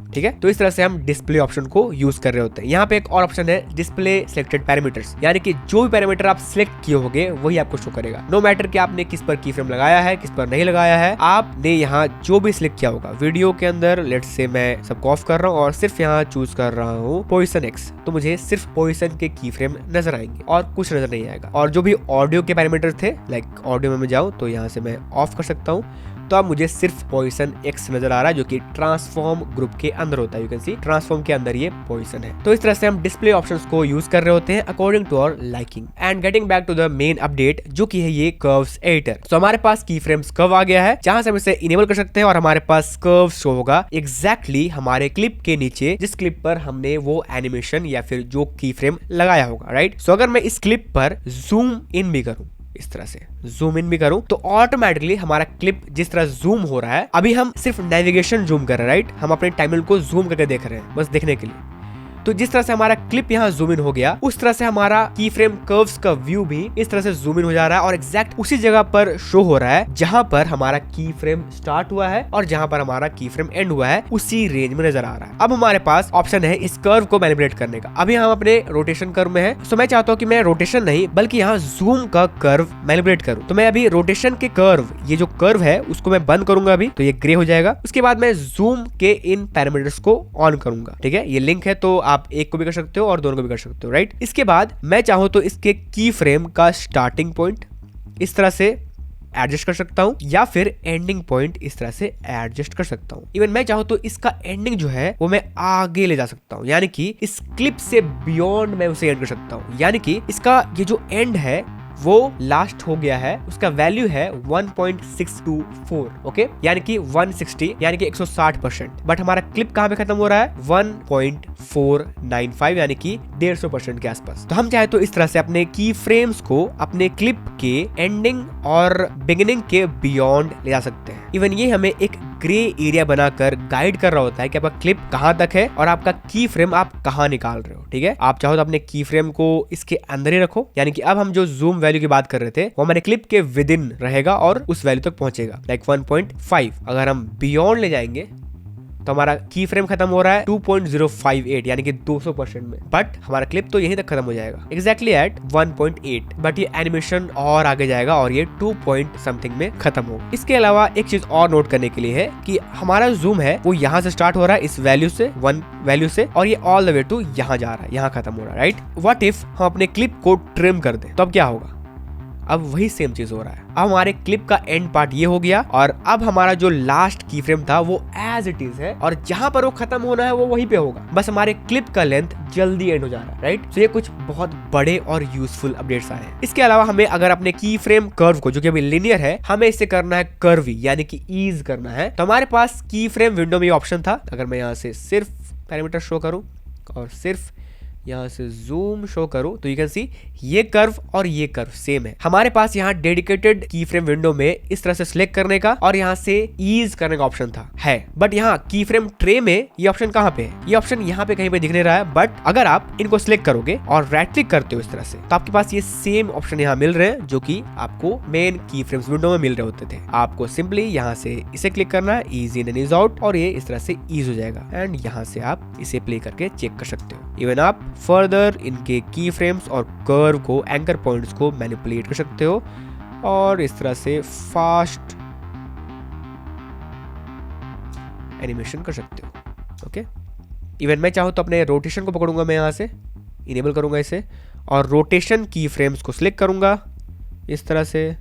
ठीक है, तो इस तरह से हम डिस्प्ले ऑप्शन को यूज कर रहे होते हैं। यहाँ पे एक और ऑप्शन है डिस्प्ले सिलेक्टेड पैरामीटर्स, यानी कि जो भी पैरामीटर आप सिलेक्ट किए होंगे वही आपको शो करेगा, नो मैटर कि आपने किस पर की फ्रेम लगाया है किस पर नहीं लगाया है। आपने यहाँ जो भी सिलेक्ट किया होगा वीडियो के अंदर, लेट्स से मैं सबको ऑफ कर रहा हूँ और सिर्फ यहाँ चूज कर रहा हूँ पोजीशन एक्स, तो मुझे सिर्फ पोजीशन के की फ्रेम नजर आएंगे और कुछ नजर नहीं आएगा। और जो भी ऑडियो के पैरामीटर थे, लाइक ऑडियो में मैं जाऊँ तो यहाँ से मैं ऑफ कर सकता हूँ तो अब मुझे सिर्फ पोजीशन X नजर आ रहा है जो कि ट्रांसफॉर्म ग्रुप के अंदर होता है। यू कैन सी ट्रांसफॉर्म के अंदर ये पोजीशन है। तो इस तरह से हम डिस्प्ले ऑप्शंस को यूज कर रहे होते हैं according to our liking. And getting back to the main update जो कि है ये कर्व्स एडिटर। तो हमारे पास की फ्रेम्स कर्व आ गया है जहां से हम इसे इनेबल कर सकते हैं और हमारे पास कर्व शो होगा एग्जैक्टली हमारे क्लिप के नीचे जिस क्लिप पर हमने वो एनिमेशन या फिर जो की फ्रेम लगाया होगा, राइट। सो अगर मैं इस क्लिप पर जूम इन भी करूं, इस तरह से जूम इन भी करूं तो ऑटोमेटिकली हमारा क्लिप जिस तरह जूम हो रहा है, अभी हम सिर्फ नेविगेशन जूम कर रहे हैं, राइट। हम अपने टाइमलाइन को जूम करके देख रहे हैं बस देखने के लिए। तो जिस तरह से हमारा क्लिप यहाँ जूम इन हो गया उस तरह से हमारा की फ्रेम कर्व्स का व्यू भी इस तरह से जूम इन हो जा रहा है और एग्जैक्ट उसी जगह पर शो हो रहा है जहां पर हमारा की फ्रेम स्टार्ट हुआ है और जहां पर हमारा की फ्रेम एंड हुआ है उसी रेंज में नजर आ रहा है। अब हमारे पास ऑप्शन है इस कर्व को मैनिपुलेट करने का। अभी हम अपने रोटेशन कर्व में है, तो मैं चाहता हूँ कि मैं रोटेशन नहीं बल्कि यहाँ जूम का कर्व मैनिपुलेट करूँ। तो मैं अभी रोटेशन के कर्व, ये जो कर्व है उसको मैं बंद करूंगा अभी, तो ये ग्रे हो जाएगा। उसके बाद मैं जूम के इन पैरामीटर्स को ऑन करूंगा, ठीक है। ये लिंक है तो आप एक को भी कर सकते हो और दोनों को भी कर सकते हो, राइट। इसके बाद मैं चाहूं तो इसके की फ्रेम का स्टार्टिंग पॉइंट इस तरह से एडजस्ट कर सकता हूं या फिर एंडिंग पॉइंट इस तरह से एडजस्ट कर सकता हूं। इवन मैं चाहूं तो इसका एंडिंग जो है वो मैं आगे ले जा सकता हूं, यानी कि इस क्लिप से बियॉन्ड मैं उसे एंड कर सकता हूं। यानी कि इसका ये जो एंड है वो लास्ट हो गया है, उसका वैल्यू है 1.624, ओके, यानी कि 160 यानी कि 160%। बट हमारा क्लिप कहां पे खत्म हो रहा है 1.495 यानी कि 150% के आसपास। तो हम चाहे तो इस तरह से अपने की फ्रेम्स को अपने क्लिप के एंडिंग और बिगिनिंग के बियॉन्ड ले जा सकते हैं। इवन ये हमें एक ग्रे एरिया बनाकर गाइड कर रहा होता है कि आपका क्लिप कहां तक है और आपका की फ्रेम आप कहां निकाल रहे हो, ठीक है। आप चाहो तो अपने की फ्रेम को इसके अंदर ही रखो, यानी कि अब हम जो जूम वैल्यू की बात कर रहे थे वो हमारे क्लिप के विद इन रहेगा और उस वैल्यू तक पहुंचेगा, लाइक 1.5। अगर हम बियॉन्ड ले जाएंगे तो हमारा की फ्रेम खत्म हो रहा है 2.058 यानी कि 200% में, बट हमारा क्लिप तो यहीं तक खत्म हो जाएगा एग्जैक्टली एट 1.8। बट ये एनिमेशन और आगे जाएगा और ये 2 पॉइंट समथिंग में खत्म होगा। इसके अलावा एक चीज और नोट करने के लिए है कि हमारा जूम है वो यहाँ से स्टार्ट हो रहा है इस वैल्यू से 1 वैल्यू से और ये ऑल द वे टू यहाँ जा रहा है, यहाँ खत्म हो रहा है, राइट। व्हाट इफ हम अपने क्लिप को ट्रिम कर दें तो अब क्या होगा? अब वही सेम चीज हो रहा है। अब हमारे क्लिप का एंड पार्ट ये हो गया और अब हमारा जो लास्ट की फ्रेम था वो एज इट इज है और जहां पर वो खत्म होना है वो वहीं पे होगा, बस हमारे क्लिप का लेंथ जल्दी एंड हो जा रहा है, राइट। तो ये कुछ बहुत बड़े और यूजफुल अपडेट्स आए हैं। इसके अलावा हमें अगर अपने की फ्रेम कर्व को, जो कि अभी लिनियर है, हमें इसे करना है कर्वी यानी कि ईज करना है, तो हमारे पास की फ्रेम विंडो में ऑप्शन था। अगर मैं यहाँ से सिर्फ पैरामीटर शो करूं और सिर्फ यहाँ से जूम शो करूं तो यू कैन सी ये कर्व और ये कर्व सेम है। हमारे पास यहाँ डेडिकेटेड की फ्रेम विंडो में इस तरह से सिलेक्ट करने का और यहाँ से ईज करने का ऑप्शन था, है। बट यहाँ की फ्रेम ट्रे में ये ऑप्शन कहाँ पे है? ये ऑप्शन यहाँ पे कहीं पे दिख नहीं रहा है। बट अगर आप इनको सिलेक्ट करोगे और राइट क्लिक करते हो इस तरह से तो आपके पास ये सेम ऑप्शन यहाँ मिल रहे हैं जो कि आपको मेन की फ्रेम्स विंडो में मिल रहे होते थे। आपको सिंपली यहाँ से इसे क्लिक करना है, ease in and ease out, और ये इस तरह से ईज हो जाएगा एंड यहाँ से आप इसे प्ले करके चेक कर सकते हो। इवन आप फर्दर इनके की फ्रेम्स और कर्व को, एंकर पॉइंट्स को मैनिपुलेट कर सकते हो और इस तरह से फास्ट एनिमेशन कर सकते हो, ओके। इवन मैं चाहूँ तो अपने रोटेशन को पकड़ूंगा, मैं यहाँ से इनेबल करूंगा इसे और रोटेशन की फ्रेम्स को सिलेक्ट करूंगा इस तरह से।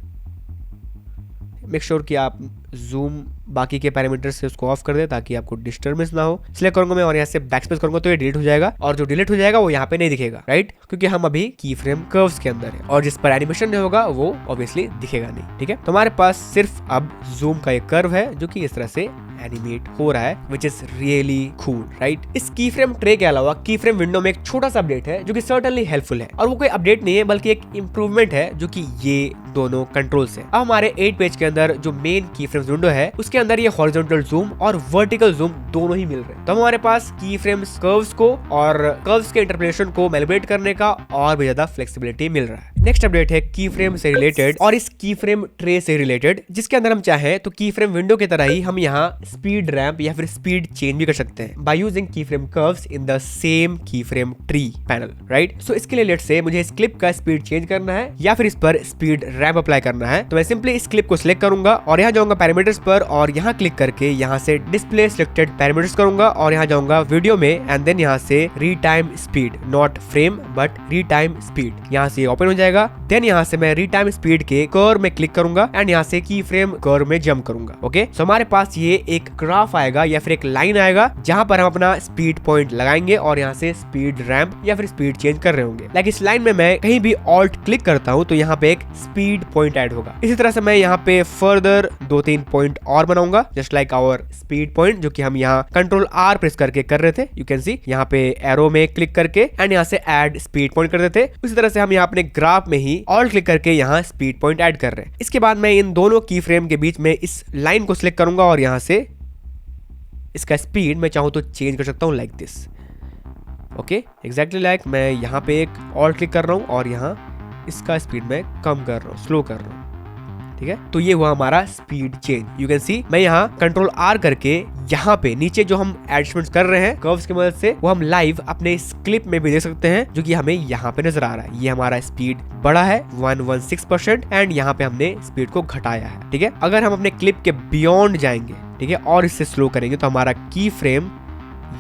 मेक श्योर कि आप जूम बाकी के पैरामीटर से उसको ऑफ कर दे ताकि आपको डिस्टर्बेंस ना हो। सिलेक्ट करूंगा मैं और यहाँ से बैकस्पेस करूंगा तो ये डिलीट हो जाएगा और जो डिलीट हो जाएगा वो यहाँ पे नहीं दिखेगा, राइट, क्योंकि हम अभी की फ्रेम कर्व्स के अंदर है और जिस पर एनिमेशन नहीं होगा वो ऑब्वियसली दिखेगा नहीं, ठीक है। तो हमारे पास सिर्फ अब जूम का एक कर्व है जो कि इस तरह से एनिमेट हो रहा है, which is really cool, right. इस की फ्रेम ट्रे के अलावा की फ्रेम विंडो में एक छोटा सा अपडेट है जो कि सर्टेनली हेल्पफुल है और वो कोई अपडेट नहीं है बल्कि एक इंप्रूवमेंट है जो कि ये दोनों कंट्रोल्स है। अब हमारे 8 पेज के अंदर जो मेन की फ्रेम्स विंडो है उसके अंदर ये हॉरिजॉन्टल जूम और वर्टिकल जूम दोनों ही मिल रहे हैं। तो हमारे पास की फ्रेम्स कर्व्स को और कर्व्स के इंटरप्रिटेशन को मैनिपुलेट करने का और भी ज्यादा फ्लेक्सिबिलिटी मिल रहा है। नेक्स्ट अपडेट है की फ्रेम से रिलेटेड और इस की फ्रेम ट्रे से रिलेटेड, जिसके अंदर हम चाहें तो की फ्रेम विंडो की तरह ही हम यहाँ स्पीड रैंप या फिर स्पीड चेंज भी कर सकते हैं बाय यूजिंग की frame curves in the same की फ्रेम ट्री पैनल, राइट। सो इसके लिए लेट्स से मुझे इस क्लिप का स्पीड चेंज करना है या फिर इस पर स्पीड रैंप अप्लाई करना है, तो मैं सिंपली इस क्लिप को सिलेक्ट करूंगा और यहाँ जाऊंगा पैरामीटर्स पर और यहाँ क्लिक करके यहाँ से डिस्प्ले सिलेक्टेड पैरामीटर्स करूंगा और यहाँ जाऊंगा वीडियो में एंड देन यहाँ से retime speed, not frame but retime speed, यहाँ से ओपन हो जाएगा। देन यहाँ से मैं रीटाइम स्पीड के कर्व में क्लिक करूंगा एंड यहाँ से की फ्रेम कर्व में जंप करूंगा। ओके, सो हमारे पास ये एक ग्राफ आएगा या फिर एक लाइन आएगा जहां पर हम अपना स्पीड पॉइंट लगाएंगे और यहाँ से स्पीड रैंप या फिर स्पीड चेंज कर रहे होंगे। लाइक इस लाइन में मैं कहीं भी ऑल्ट क्लिक करता हूँ तो यहाँ पे एक स्पीड पॉइंट ऐड होगा। इसी तरह से मैं यहाँ पे फर्दर 2-3 पॉइंट और बनाऊंगा just like our speed point, जो कि हम यहाँ कंट्रोल R प्रेस करके कर रहे थे। यू कैन सी यहाँ पे एरो में क्लिक करके एंड यहाँ से ऐड स्पीड पॉइंट कर देते। उसी तरह से हम यहाँ अपने ग्राफ में ही ऑल्ट क्लिक करके यहाँ स्पीड पॉइंट ऐड कर रहे हैं। इसके बाद मैं इन दोनों की फ्रेम के बीच में इस लाइन को सिलेक्ट करूंगा और यहाँ से इसका स्पीड मैं चाहूँ तो चेंज कर सकता हूँ like this. Okay, exactly like मैं यहाँ पे एक ऑल्ट क्लिक कर रहा हूँ और यहाँ इसका स्पीड मैं कम कर रहा हूँ, स्लो कर रहा हूँ। ठीक है, तो ये हुआ हमारा स्पीड चेंज। यू कैन सी मैं यहाँ कंट्रोल R करके यहाँ पे नीचे जो हम एडजस्टमेंट्स कर रहे हैं कर्व्स की मदद से वो हम लाइव अपने इस क्लिप में भी देख सकते हैं, जो कि हमें यहाँ पे नजर आ रहा है। ये हमारा स्पीड बढ़ा है 116% एंड यहाँ पे हमने स्पीड को घटाया है। ठीक है, अगर हम अपने क्लिप के बियॉन्ड जाएंगे, ठीक है, और इससे स्लो करेंगे तो हमारा की फ्रेम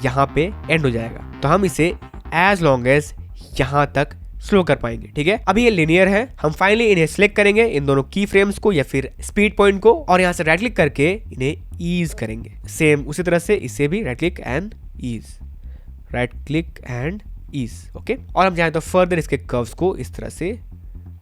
यहाँ पे एंड हो जाएगा। तो हम इसे एज लॉन्ग एज यहाँ तक स्लो कर पाएंगे। ठीक है, अभी ये लिनियर है। हम फाइनली इन्हें सिलेक्ट करेंगे, इन दोनों की फ्रेम्स को या फिर स्पीड पॉइंट को, और यहाँ से राइट क्लिक करके इन्हें ईज करेंगे। सेम उसी तरह से इसे भी right click and ease, right click and ease. Okay, और हम चाहें तो फर्दर इसके कर्व्स को इस तरह से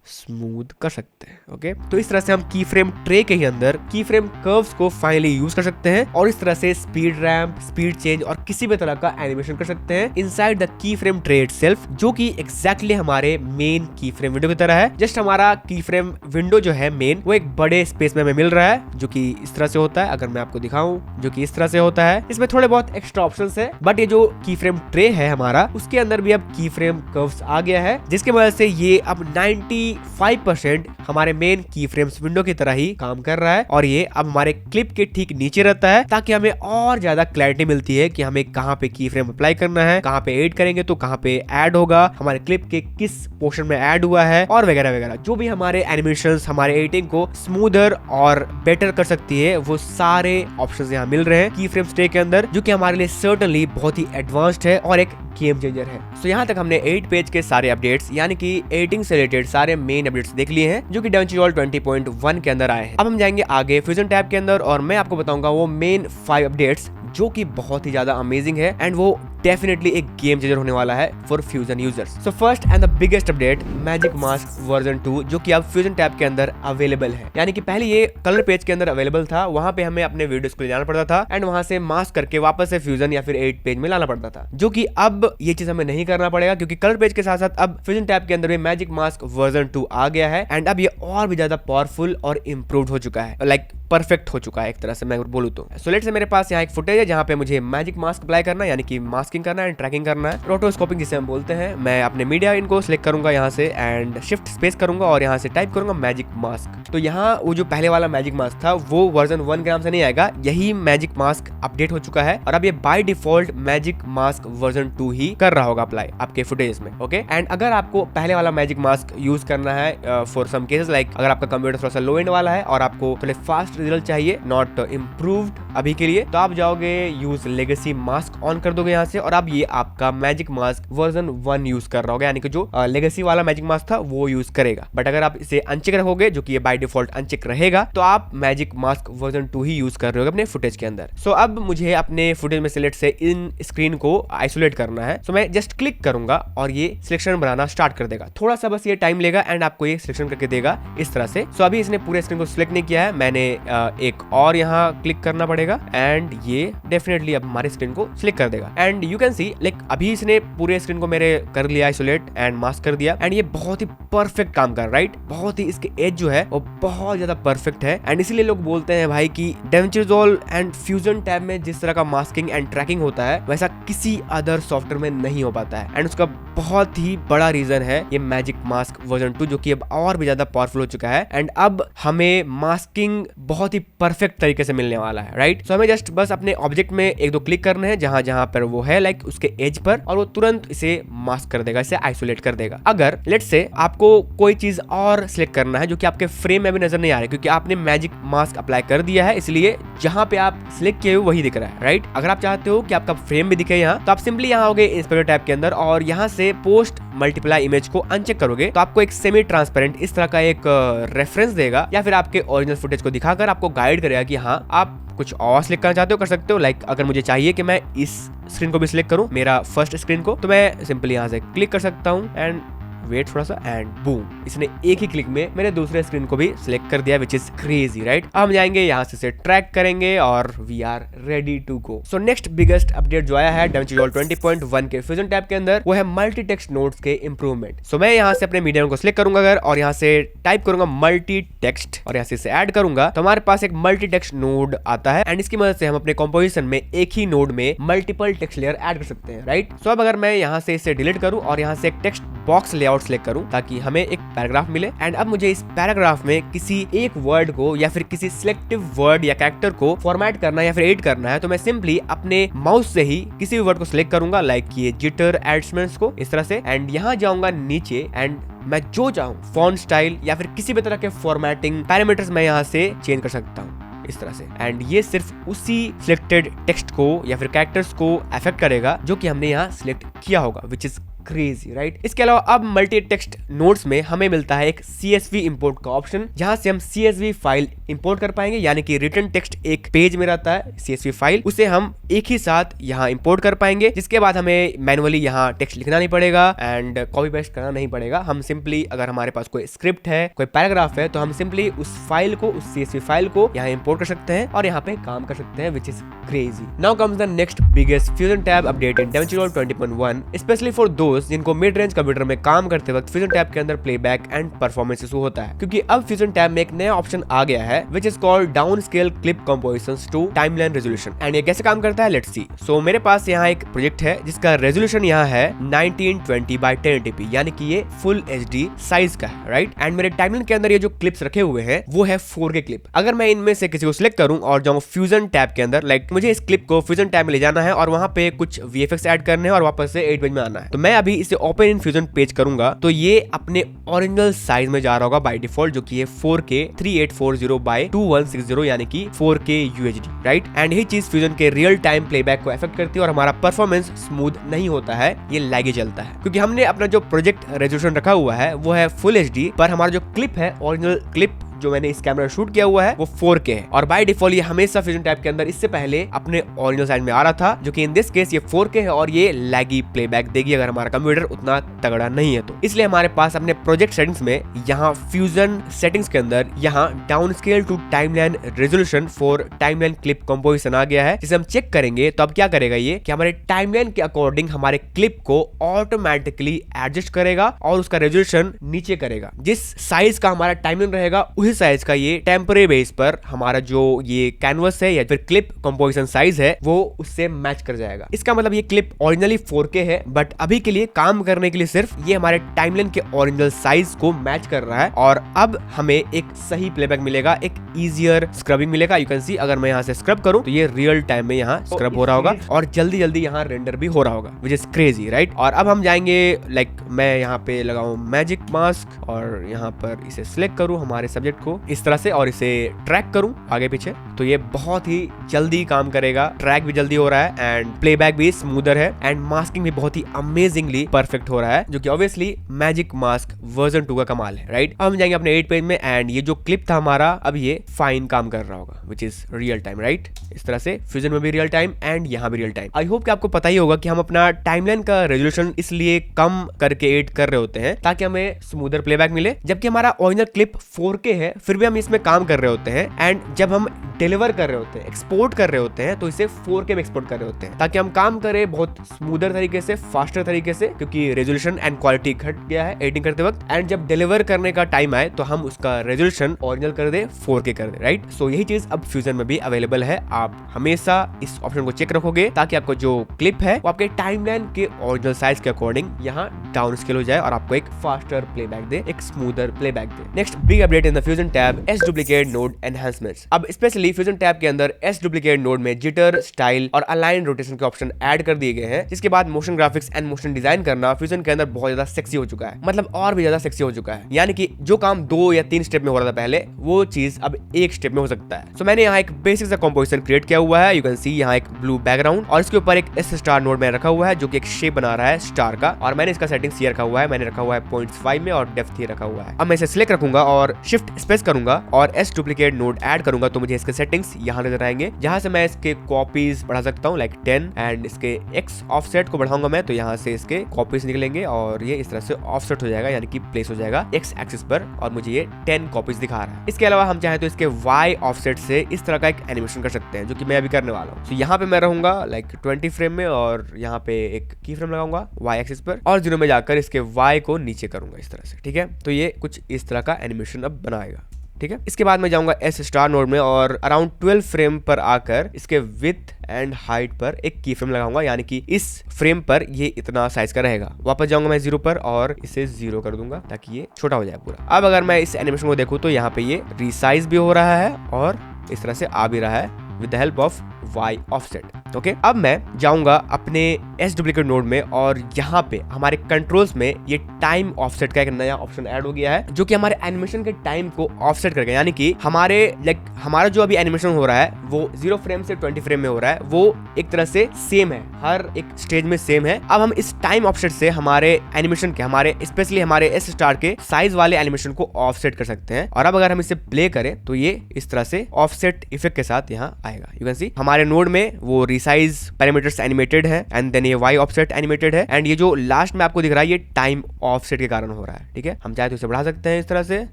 स्मूथ कर सकते हैं। ओके, तो इस तरह से हम की फ्रेम ट्रे के ही अंदर की फ्रेम कर्व्स को फाइनली यूज कर सकते हैं और इस तरह से स्पीड रैंप, स्पीड चेंज और किसी भी तरह का एनिमेशन कर सकते हैं inside the key frame tray itself, जो कि एग्जैक्टली हमारे मेन की फ्रेम विंडो की तरह है। जस्ट हमारा की फ्रेम विंडो जो है मेन, वो एक बड़े स्पेस में हमें मिल रहा है, जो कि इस तरह से होता है। अगर मैं आपको दिखाऊं, जो कि इस तरह से होता है, इसमें थोड़े बहुत एक्स्ट्रा ऑप्शंस है, बट ये जो की फ्रेम ट्रे है हमारा, उसके अंदर भी अब की फ्रेम कर्व्स आ गया है, जिसकी वजह से ये अब 95% हमारे मेन की फ्रेम्स विंडो की तरह ही काम कर रहा है। और ये अब हमारे क्लिप के ठीक नीचे रहता है, ताकि हमें और ज्यादा क्लैरिटी मिलती है कि हमें कहाँ पे की फ्रेम अप्लाई करना है, कहाँ पे ऐड करेंगे तो कहाँ पे ऐड होगा, हमारे क्लिप के किस पोर्शन में ऐड हुआ है, और वगैरह वगैरह। जो भी हमारे एनिमेशंस, हमारे एडिटिंग को स्मूदर और बेटर कर सकती है, वो सारे ऑप्शंस यहाँ मिल रहे हैं की फ्रेम स्टे के अंदर, जो कि हमारे लिए सर्टेनली बहुत ही एडवांस्ड है और एक गेम चेंजर है। सो यहाँ तक हमने 8 पेज के सारे अपडेट्स, यानी कि एडिटिंग से रिलेटेड सारे मेन अपडेट्स देख लिए हैं, जो कि DaVinci Resolve 20.1 के अंदर आए हैं। अब हम जाएंगे आगे फ्यूजन टैब के अंदर और मैं आपको बताऊंगा वो मेन 5 अपडेट्स जो कि बहुत ही ज्यादा अमेजिंग है एंड वो डेफिनेटली एक गेम चेंजर होने वाला है for fusion users. So first and the biggest update, magic mask version 2, जो कि अब फ्यूजन टैब के अंदर अवेलेबल है। यानी कि पहले ये कलर पेज के अंदर अवेलेबल था, वहां पे हमें अपने वीडियोस को ले जाना पड़ता था एंड वहां से मास्क करके वापस से फ्यूजन या फिर एडिट पेज में लाना पड़ता था, जो कि अब ये चीज हमें नहीं करना पड़ेगा, क्योंकि कलर पेज के साथ साथ अब फ्यूजन टैब के अंदर भी मैजिक मास्क वर्जन 2 आ गया है एंड अब ये और भी ज्यादा पावरफुल और इंप्रूव्ड हो चुका है, लाइक परफेक्ट हो चुका है एक तरह से मैं बोलूं तो। सो लेट्स से मेरे पास यहाँ एक फुटेज है जहाँ पे मुझे मैजिक मास्क अप्लाई करना है, यानी कि मास्किंग करना है एंड ट्रैकिंग करना है, रोटोस्कोपिंग जिसे हम बोलते हैं। मैं अपने मीडिया इनको सिलेक्ट करूंगा यहाँ से एंड शिफ्ट स्पेस करूंगा और यहाँ से टाइप करूंगा मैजिक मास्क। तो यहाँ वो जो पहले वाला मैजिक मास्क था वो वर्जन 1 के नाम से नहीं आएगा, यही मैजिक मास्क अपडेट हो चुका है और अब ये by default magic mask version 2 ही कर रहा होगा अप्लाई आपके फुटेज में। ओके, एंड अगर आपको पहले वाला मैजिक मास्क यूज करना है फॉर सम केसेस, लाइक अगर आपका कंप्यूटर थोड़ा सा लो एंड वाला है और आपको थोड़े फास्ट रिजल्ट चाहिए, नॉट इम्प्रूव्ड अभी के लिए, तो आप जाओगे यूज लेगेसी मास्क ऑन कर दोगे यहाँ से और अब ये आपका मैजिक मास्क वर्जन 1 यूज कर रहा होगा, यानी कि जो लेगेसी वाला मैजिक मास्क था वो यूज करेगा। बट अगर आप इसे अनचेक रखोगे, जो कि ये बाय डिफॉल्ट अनचेक रहेगा, तो आप मैजिक मास्क वर्जन 2 ही यूज कर रहे हो अपने फुटेज के अंदर। सो अब मुझे अपने फुटेज में सिलेक्ट से इन स्क्रीन को आइसोलेट करना है। सो मैं जस्ट क्लिक करूंगा और ये सिलेक्शन बनाना स्टार्ट कर देगा। थोड़ा सा बस ये टाइम लेगा एंड आपको ये सिलेक्शन करके देगा इस तरह से। सो अभी इसने पूरे स्क्रीन को सिलेक्ट नहीं किया है, मैंने एक और यहाँ क्लिक करना पड़ेगा एंड ये डेफिनेटली अब हमारे स्क्रीन को सिलेक्ट कर देगा। And you can C like अभी इसने पूरे स्क्रीन को मेरे कर लिया आइसोलेट एंड मास्क कर दिया एंड ये बहुत ही परफेक्ट काम कर रहा है, राइट। बहुत ही इसके एज जो है वो बहुत ज्यादा परफेक्ट है एंड इसीलिए लोग बोलते हैं भाई कि DaVinci Resolve and fusion tab में जिस तरह का मास्किंग एंड ट्रैकिंग होता है वैसा किसी अदर सॉफ्टवेयर में नहीं हो पाता है। एंड उसका बहुत ही बड़ा रीजन है ये मैजिक मास्क वर्जन 2, जो कि अब और भी ज्यादा पावरफुल हो चुका है एंड अब हमें मास्किंग बहुत ही परफेक्ट तरीके से मिलने वाला है, राइट। सो हमें जस्ट बस अपने ऑब्जेक्ट में एक दो क्लिक करने हैं जहां जहां पर वो है, लाइक उसके एज पर, और वो तुरंत इसे मास्क कर देगा, इसे आइसोलेट कर देगा। अगर लेट्स से आपको कोई चीज और सिलेक्ट करना है जो कि आपके फ्रेम में भी नजर नहीं आ रहा है, क्योंकि आपने मैजिक मास्क अप्लाई कर दिया है, इसलिए जहां पे आप सिलेक्ट किए हो वही दिख रहा है, राइट। अगर आप चाहते हो कि आपका फ्रेम भी दिखे यहाँ, तो आप सिंपली यहाँ होगे इंस्पेक्टर टैब के अंदर और यहाँ से पोस्ट मल्टीप्लाई इमेज को अनचेक करोगे तो आपको एक सेमी ट्रांसपेरेंट इस तरह का एक रेफरेंस देगा, या फिर आपके ओरिजिनल फुटेज को दिखाकर आपको गाइड करेगा कि हाँ आप कुछ और सिलेक्ट करना चाहते हो कर सकते हो। लाइक अगर मुझे चाहिए कि मैं इस स्क्रीन को भी सिलेक्ट करूं, मेरा फर्स्ट स्क्रीन को, तो मैं सिंपली यहाँ से क्लिक कर सकता हूँ एंड वेट थोड़ा सा एंड बूम, इसने एक ही क्लिक में मेरे दूसरे स्क्रीन को भी सिलेक्ट कर दिया, विच इज क्रेजी, राइट। हम जाएंगे यहाँ से इसे ट्रैक करेंगे और we are ready to go. So next biggest update जो आया है DaVinci Resolve 20.1 के फ्यूजन टैब के अंदर, वो है मल्टी टेक्स्ट नोड्स के इंप्रूवमेंट। सो मैं यहाँ से अपने मीडियम को सिलेक्ट करूंगा अगर, और यहाँ से टाइप करूंगा मल्टी टेक्स्ट और यहाँ से इसे ऐड करूंगा, तो हमारे पास एक मल्टी टेक्स्ट नोड आता है एंड इसकी मदद से हम अपने कॉम्पोजिशन में एक ही नोड में मल्टीपल टेक्स्ट लेयर ऐड कर सकते हैं, राइट। सो अब अगर मैं यहाँ से इसे डिलीट करूँ और यहाँ से एक टेक्स्ट बॉक्स लेआउट सिलेक्ट करूं ताकि हमें एक पैराग्राफ मिले, एंड अब मुझे इस पैराग्राफ में किसी एक वर्ड को या फिर किसी सिलेक्टिव वर्ड या कैरेक्टर को फॉर्मेट करना या फिर एडिट करना है, तो मैं सिंपली अपने माउस से ही किसी भी वर्ड को सिलेक्ट करूंगा, लाइक ये जिटर एडजस्टमेंट्स को इस तरह से, एंड यहाँ जाऊंगा नीचे एंड मैं जो चाहूँ फॉन्ट स्टाइल या फिर किसी भी तरह के फॉर्मेटिंग पैरामीटर्स मैं यहाँ से चेंज कर सकता हूँ इस तरह से, एंड ये सिर्फ उसी सिलेक्टेड टेक्स्ट को या फिर कैरेक्टर्स को अफेक्ट करेगा जो कि हमने यहाँ सिलेक्ट किया होगा, विच इज क्रेजी, राइट। इसके अलावा अब मल्टी टेक्स्ट नोट्स में हमें मिलता है एक CSV इंपोर्ट का ऑप्शन, जहां से हम CSV फाइल इंपोर्ट कर पाएंगे, यानी कि रिटन टेक्स्ट एक पेज में रहता है CSV फाइल, उसे हम एक ही साथ यहाँ इंपोर्ट कर पाएंगे, जिसके बाद हमें मैनुअली यहाँ टेक्स्ट लिखना नहीं पड़ेगा एंड कॉपी पेस्ट करना नहीं पड़ेगा। हम सिंपली अगर हमारे पास कोई स्क्रिप्ट है, कोई पैराग्राफ है, तो हम सिंपली उस फाइल को, उस CSV फाइल को यहाँ इंपोर्ट कर सकते हैं और यहाँ पे काम कर सकते हैं, which is crazy. Now comes the next biggest fusion tab update in DaVinci Resolve 20.1, specially for दोस्त जिनको मिड रेंज कंप्यूटर में काम करते वक्त फ्यूजन टैब के अंदर प्लेबैक एंड परफॉर्मेंस इशू होता है, क्योंकि अब फ्यूजन टैब में एक नया ऑप्शन आ गया है which is called downscale clip compositions to timeline resolution. And ये कैसे काम करता है, लेट्स सी। सो मेरे पास यहाँ एक प्रोजेक्ट है जिसका रेजोल्यूशन यहाँ है 1920 by 1080p, यानी कि ये फुल HD साइज का है, राइट। एंड मेरे टाइमलाइन के अंदर ये जो क्लिप्स रखे हुए हैं वो है 4K क्लिप। अगर मैं इनमें से किसी को सिलेक्ट करूं और जाऊं फ्यूजन टैब के अंदर, लाइक मुझे इस क्लिप को फ्यूजन टैब में ले जाना है और वहां पे कुछ VFX ऐड करने हैं और वापस से 8 बिट में आना है, तो मैं अभी इसे ओपन इन फ्यूजन पेज करूंगा तो ये अपने ओरिजिनल साइज में जा रहा होगा बाय डिफॉल्ट, जो कि है 4K 3840 by 2160, यानी कि 4K UHD, राइट। एंड यही चीज फ्यूजन के रियल टाइम प्लेबैक को अफेक्ट करती है और हमारा परफॉर्मेंस स्मूथ नहीं होता है, ये लैगी चलता है, क्योंकि हमने अपना जो प्रोजेक्ट रेजोल्यूशन रखा हुआ है वो है फुल HD, पर हमारा जो क्लिप है, ओरिजिनल क्लिप जो मैंने इस कैमरा शूट किया हुआ है वो 4K है, और बाय डिफॉल्ट ये हमेशा फ्यूजन टैब के अंदर इससे पहले अपने ओरिजिनल साइज में आ रहा था, जो कि इन दिस केस ये 4K है और ये लैगी प्लेबैक देगी अगर हमारा कंप्यूटर उतना तगड़ा नहीं है तो। इसलिए हमारे पास अपने प्रोजेक्ट सेटिंग्स में यहाँ फ्यूजन सेटिंग्स के अंदर यहाँ down scale to timeline resolution for timeline clip composition आ गया है, जिसे हम चेक करेंगे तो अब क्या करेगा ये कि हमारे टाइमलाइन के अकॉर्डिंग हमारे क्लिप को ऑटोमेटिकली एडजस्ट करेगा और उसका रेजोल्यूशन नीचे करेगा। जिस साइज का हमारा टाइमलाइन रहेगा उसी साइज का ये टेम्परेरी बेस पर हमारा जो ये कैनवस है या फिर क्लिप कंपोजिशन साइज है वो उससे मैच कर जाएगा। इसका मतलब ये क्लिप ओरिजिनली 4K है, बट अभी के लिए काम करने के लिए सिर्फ ये हमारे टाइमलाइन के ओरिजिनल साइज को मैच कर रहा है, और अब हमें एक सही प्लेबैक मिलेगा, एक इजियर स्क्रबिंग मिलेगा। यू कैन सी अगर मैं यहाँ से स्क्रब करूँ तो ये रियल टाइम में यहाँ स्क्रब हो रहा होगा और जल्दी जल्दी यहाँ रेंडर भी हो रहा होगा, विच इज क्रेजी, राइट। और अब हम जाएंगे, लाइक मैं यहाँ पे लगाऊं मैजिक मास्क और यहाँ पर इसे सिलेक्ट करूँ हमारे सब्जेक्ट को इस तरह से और इसे ट्रैक करूं आगे पीछे, तो ये बहुत ही जल्दी काम करेगा, ट्रैक भी जल्दी हो रहा है एंड प्लेबैक भी स्मूदर है एंड मास्किंग भी बहुत ही अमेजिंगली परफेक्ट हो रहा है, जो कि ऑब्वियसली मैजिक मास्क वर्जन 2 का कमाल है, राइट। अब हम जाएंगे अपने 8 पेज में एंड ये जो क्लिप था हमारा अब ये फाइन काम कर रहा होगा, which is real time, right. इस तरह से फ्यूजन में भी रियल टाइम एंड यहाँ भी रियल टाइम। आई होप कि आपको पता ही होगा कि हम अपना टाइमलाइन का रेजोल्यूशन इसलिए कम करके एड कर रहे होते हैं ताकि हमें स्मूदर प्लेबैक मिले, जबकि हमारा ओरिजिनल क्लिप 4K है फिर भी हम इसमें काम कर रहे होते हैं, एंड जब हम डिलीवर कर रहे होते हैं, एक्सपोर्ट कर रहे होते हैं, तो इसे 4K में एक्सपोर्ट कर रहे होते हैं ताकि हम काम करें बहुत स्मूदर तरीके से, फास्टर तरीके से, क्योंकि रेजोल्यूशन एंड क्वालिटी घट गया है एडिटिंग करते वक्त, एंड जब डिलीवर करने का टाइम आए तो हम उसका रेजोल्यूशन ओरिजिनल कर दे, 4K कर दे, राइट। सो यही चीज अब फ्यूजन में भी अवेलेबल है। आप हमेशा इस ऑप्शन को चेक रखोगे ताकि आपको जो क्लिप है वो आपके टाइमलाइन के ओरिजिनल साइज के अकॉर्डिंग यहाँ डाउन स्केल हो जाए और आपको एक फास्टर प्लेबैक दे, एक smoother playback they. Next big update in the fusion fusion tab S duplicate node enhancements. अब स्पेशली फ्यूजन टैब के अंदर एस डुप्लीकेट नोड में जिटर, स्टाइल और अलाइन रोटेशन के ऑप्शन ऐड कर दिए गए हैं, जिसके बाद motion graphics and motion design करना फ्यूजन के अंदर बहुत ज्यादा सेक्सी हो चुका है, मतलब और भी ज्यादा सेक्सी हो चुका है। यानी कि जो काम 2 या 3 स्टेप में हो रहा था पहले, वो चीज अब 1 स्टेप में हो सकता है। सो मैंने यहाँ एक बेसिक सा कंपोजिशन क्रिएट किया हुआ है। यू कैन सी यहाँ एक ब्लू बैकग्राउंड और इसके ऊपर एक एस स्टार नोड में रखा हुआ है जो कि एक शेप बना रहा है स्टार का, और मैंने इसका सेटिंग्स ये रखा हुआ है, मैंने रखा हुआ है 0.5 में और डेप्थ ये रखा हुआ है। अब मैं इसे सिलेक्ट रखूंगा और शिफ्ट स्पेस करूंगा और एस डुप्लीकेट नोड ऐड करूंगा तो मुझे इसके सेटिंग्स यहाँ नजर आएंगे, जहां से मैं इसके कॉपीज बढ़ा सकता हूँ लाइक 10 एंड इसके एक्स ऑफसेट को बढ़ाऊंगा मैं, तो यहाँ से इसके कॉपीज निकलेंगे और ये इस तरह से ऑफसेट हो जाएगा, यानी कि प्लेस हो जाएगा एक्स एक्सिस पर, और मुझे ये 10 कॉपीज दिखा रहा है। इसके अलावा हम चाहे तो इसके वाई ऑफसेट से इस तरह का एक एनिमेशन कर सकते हैं, जो कि मैं अभी करने वाला हूँ। तो यहाँ पे मैं रहूंगा लाइक 20 फ्रेम में और यहाँ पे एक की फ्रेम लगाऊंगा वाई एक्सिस पर और 0 में जाकर इसके वाई को नीचे करूंगा इस तरह से, ठीक है। तो ये कुछ इस तरह का एनिमेशन अब बनाएगा, ठीक है। इसके बाद मैं जाऊंगा एस स्टार नोड में और अराउंड 12 फ्रेम पर आकर इसके विड्थ एंड हाइट पर एक की फ्रेम लगाऊंगा, यानी कि इस फ्रेम पर ये इतना साइज का रहेगा। वापस जाऊंगा मैं 0 पर और इसे 0 कर दूंगा ताकि ये छोटा हो जाए पूरा। अब अगर मैं इस एनिमेशन को देखूं तो यहाँ पे ये रिसाइज भी हो रहा है और इस तरह से आ भी रहा है with the help of Y offset. Okay, अब मैं जाऊंगा अपने एस डुप्लीकेट नोड में और यहाँ पे हमारे कंट्रोल्स में ये टाइम ऑफसेट का एक नया ऑप्शन ऐड हो गया है, जो कि हमारे एनिमेशन के टाइम को ऑफसेट करेगा। यानी कि हमारा जो अभी एनिमेशन हो रहा है वो 0 फ्रेम से 20 फ्रेम में हो रहा है, वो एक तरह से सेम है, हर एक स्टेज में सेम है। अब हम इस टाइम ऑफसेट से हमारे एनिमेशन के स्पेशली हमारे एस स्टार के साइज वाले एनिमेशन को ऑफसेट कर सकते हैं। और अब अगर हम इसे प्ले करें तो ये इस तरह से ऑफसेट इफेक्ट के साथ यहाँ आएगा। यू कैन सी हमारे नोड में वो रिसाइज पैरामीटर्स एनिमेटेड है एंड देन ये वाई ऑफसेट एनिमेटेड है, एंड ये जो लास्ट में आपको दिख रहा है ये टाइम ऑफसेट के कारण हो रहा है, ठीक है। हम चाहे तो इसे बढ़ा सकते हैं इस तरह से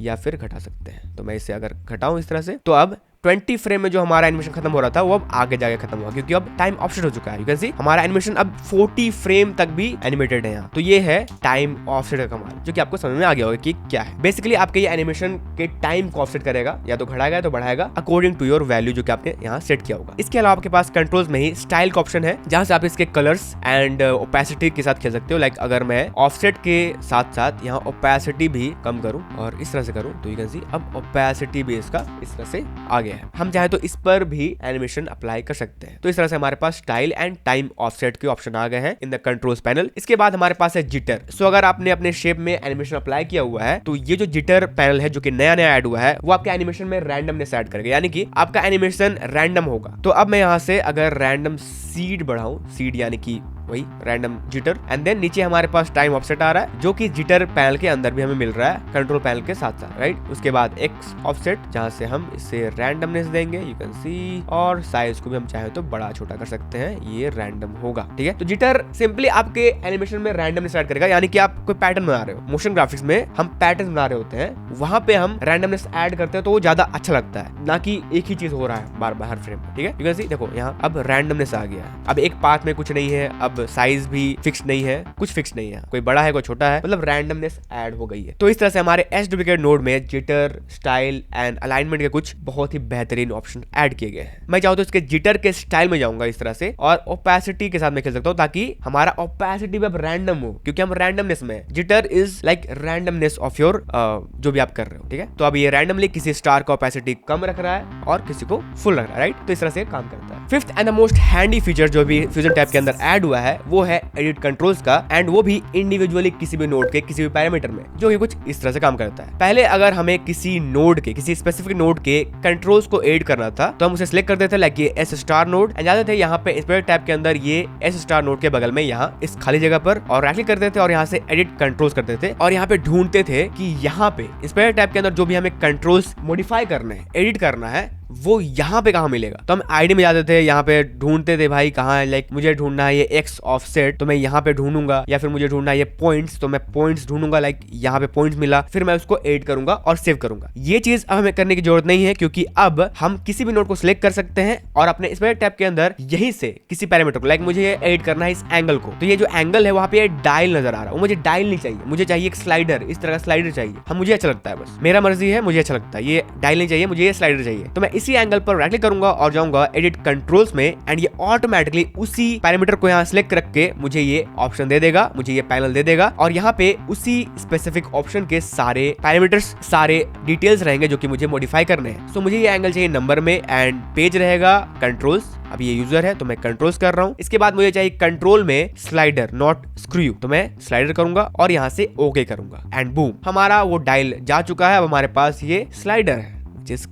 या फिर घटा सकते हैं। तो मैं इसे अगर घटाऊं इस तरह से तो अब 20 फ्रेम में जो हमारा एनिमेशन खत्म हो रहा था वो अब आगे जाके खत्म हुआ, क्योंकि अब टाइम ऑफसेट हो चुका है। यू कैन सी हमारा एनिमेशन अब 40 फ्रेम तक भी एनिमेटेड है यहाँ। तो ये है टाइम ऑफसेट का कमाल, जो कि आपको समझ में आ गया होगा कि क्या है। बेसिकली आपके ये एनिमेशन के टाइम को ऑफसेट करेगा, या तो घटाएगा या तो बढ़ाएगा अकॉर्डिंग टू योर वैल्यू जो कि आपने यहाँ सेट किया होगा। इसके अलावा आपके पास कंट्रोल्स में ही स्टाइल का ऑप्शन है, जहां से आप इसके कलर्स एंड ओपेसिटी के साथ खेल सकते हो। लाइक अगर मैं ऑफसेट के साथ साथ यहाँ ओपेसिटी भी कम करूँ और इस तरह से करूँ तो यू कैन सी अब ओपेसिटी भी इसका इस तरह से आ गया है। हम चाहे तो इस पर भी एनिमेशन अप्लाई कर सकते हैं। तो इस तरह से हमारे पास स्टाइल एंड टाइम ऑफसेट के ऑप्शन आ गए हैं इन द कंट्रोल्स पैनल। इसके बाद हमारे पास है जिटर। सो अगर आपने अपने शेप में एनिमेशन अप्लाई किया हुआ है तो ये जो जिटर पैनल है जो कि नया ऐड हुआ है वो आपके एनिमेशन में रैंडमनेस ऐड करेगा, यानी कि आपका एनिमेशन रैंडम होगा। तो अब मैं यहाँ से अगर रैंडम सीड बढ़ाऊं, सीड यानी कि वही रैंडम जिटर, एंड देन नीचे हमारे पास टाइम ऑफसेट आ रहा है जो कि जिटर पैनल के अंदर भी हमें मिल रहा है कंट्रोल पैनल के साथ साथ, राइट। उसके बाद एक्स ऑफसेट जहां से हम इसे रैंडमनेस देंगे, यू कैन सी, और साइज को भी हम चाहे तो बड़ा छोटा कर सकते हैं, ये रैंडम होगा, ठीक है। तो जिटर सिंपली आपके एनिमेशन में रैंडमनेस ऐड करेगा, यानी कि आप कोई पैटर्न बना रहे हो, मोशन ग्राफिक्स में हम पैटर्न बना रहे होते हैं, वहां पे हम रैंडमनेस ऐड करते हैं तो वो ज्यादा अच्छा लगता है, ना कि एक ही चीज हो रहा है बार बार हर फ्रेम में, ठीक है। यू कैन सी देखो यहाँ अब रैंडमनेस आ गया है। अब एक पाथ में कुछ नहीं है, अब साइज भी फिक्स नहीं है, कुछ फिक्स नहीं है, कोई बड़ा है कोई छोटा है, मतलब रैंडमनेस ऐड हो गई है। तो इस तरह से हमारे एस डुप्लीकेट नोड में जिटर, स्टाइल एंड अलाइनमेंट के कुछ बहुत ही बेहतरीन ऑप्शन ऐड किए गए हैं। मैं चाहूँ तो इसके जिटर के स्टाइल में जाऊंगा इस तरह से और ओपेसिटी के साथ मैं खेल सकता हूँ, ताकि हमारा ओपेसिटी भी अब रैंडम हो, क्योंकि हम रैंडमनेस में, jitter is like randomness of your जो भी आप कर रहे हो, ठीक है। तो अब ये रैंडमली किसी स्टार का ओपेसिटी कम रख रहा है और किसी को फुल रख रहा है, राइट। तो इस तरह से काम करता है। Fifth and the most handy feature जो भी फ्यूजन टैब के अंदर ऐड हुआ है वो है एडिट कंट्रोल्स का, एंड वो भी इंडिविजुअली किसी भी नोड के किसी भी पैरामीटर में, जो कि कुछ इस तरह से काम करता है। पहले अगर हमें किसी नोड के, किसी स्पेसिफिक नोड के कंट्रोल्स को एड करना था तो हम उसे सिलेक्ट करते थे लाइक ये एस स्टार नोड, एंड जाते थे यहाँ पे इंस्पेक्टर टैब के अंदर ये एस स्टार नोड के बगल में यहाँ इस खाली जगह पर और राइट क्लिक करते थे और यहाँ से एडिट कंट्रोल्स करते थे और यहाँ पे ढूंढते थे कि यहाँ पे इंस्पेक्टर टैब के अंदर जो भी हमें कंट्रोल्स मॉडिफाई करने हैं, एडिट करना है, वो यहाँ पे कहाँ मिलेगा। तो हम आईडी में जाते थे, यहाँ पे ढूंढते थे भाई कहाँ है, लाइक मुझे ढूंढना है ये एक्स ऑफसेट तो मैं यहाँ पे ढूंढूंगा, या फिर मुझे ढूंढना है ये पॉइंट्स तो मैं पॉइंट्स ढूंढूंगा, लाइक यहाँ पे पॉइंट्स मिला, फिर मैं उसको एड करूंगा और सेव करूंगा। ये चीज अब हमें करने की जरूरत नहीं है, क्योंकि अब हम किसी भी नोड को सिलेक्ट कर सकते हैं और अपने इंस्पेक्टर टैब के अंदर यहीं से किसी पैरामीटर को, लाइक मुझे ये एड करना है इस एंगल को, तो ये जो एंगल है वहाँ पे डायल नजर आ रहा है, वो मुझे डायल नहीं चाहिए, मुझे चाहिए एक स्लाइडर, इस तरह का स्लाइडर चाहिए। हम मुझे अच्छा लगता है, बस मेरा मर्जी है, मुझे अच्छा लगता है, ये डायल नहीं चाहिए, मुझे ये स्लाइडर चाहिए। तो मैं इसी एंगल पर राइट क्लिक करूंगा और जाऊंगा एडिट कंट्रोल्स में, एंड ये ऑटोमेटिकली उसी पैरामीटर को यहाँ सिलेक्ट करके मुझे ये ऑप्शन दे देगा, मुझे ये पैनल दे देगा, और यहाँ पे उसी स्पेसिफिक ऑप्शन के सारे पैरामीटर्स, सारे डिटेल्स रहेंगे जो कि मुझे मॉडिफाई करने हैं। सो मुझे ये एंगल चाहिए नंबर में, एंड पेज रहेगा कंट्रोल्स। अभी ये यूजर है तो मैं कंट्रोल्स कर रहा हूँ। इसके बाद मुझे चाहिए कंट्रोल में स्लाइडर नॉट स्क्रू, तो मैं स्लाइडर करूंगा और यहाँ से ओके करूंगा, एंड बूम, हमारा वो डायल जा चुका है। अब हमारे पास ये स्लाइडर है,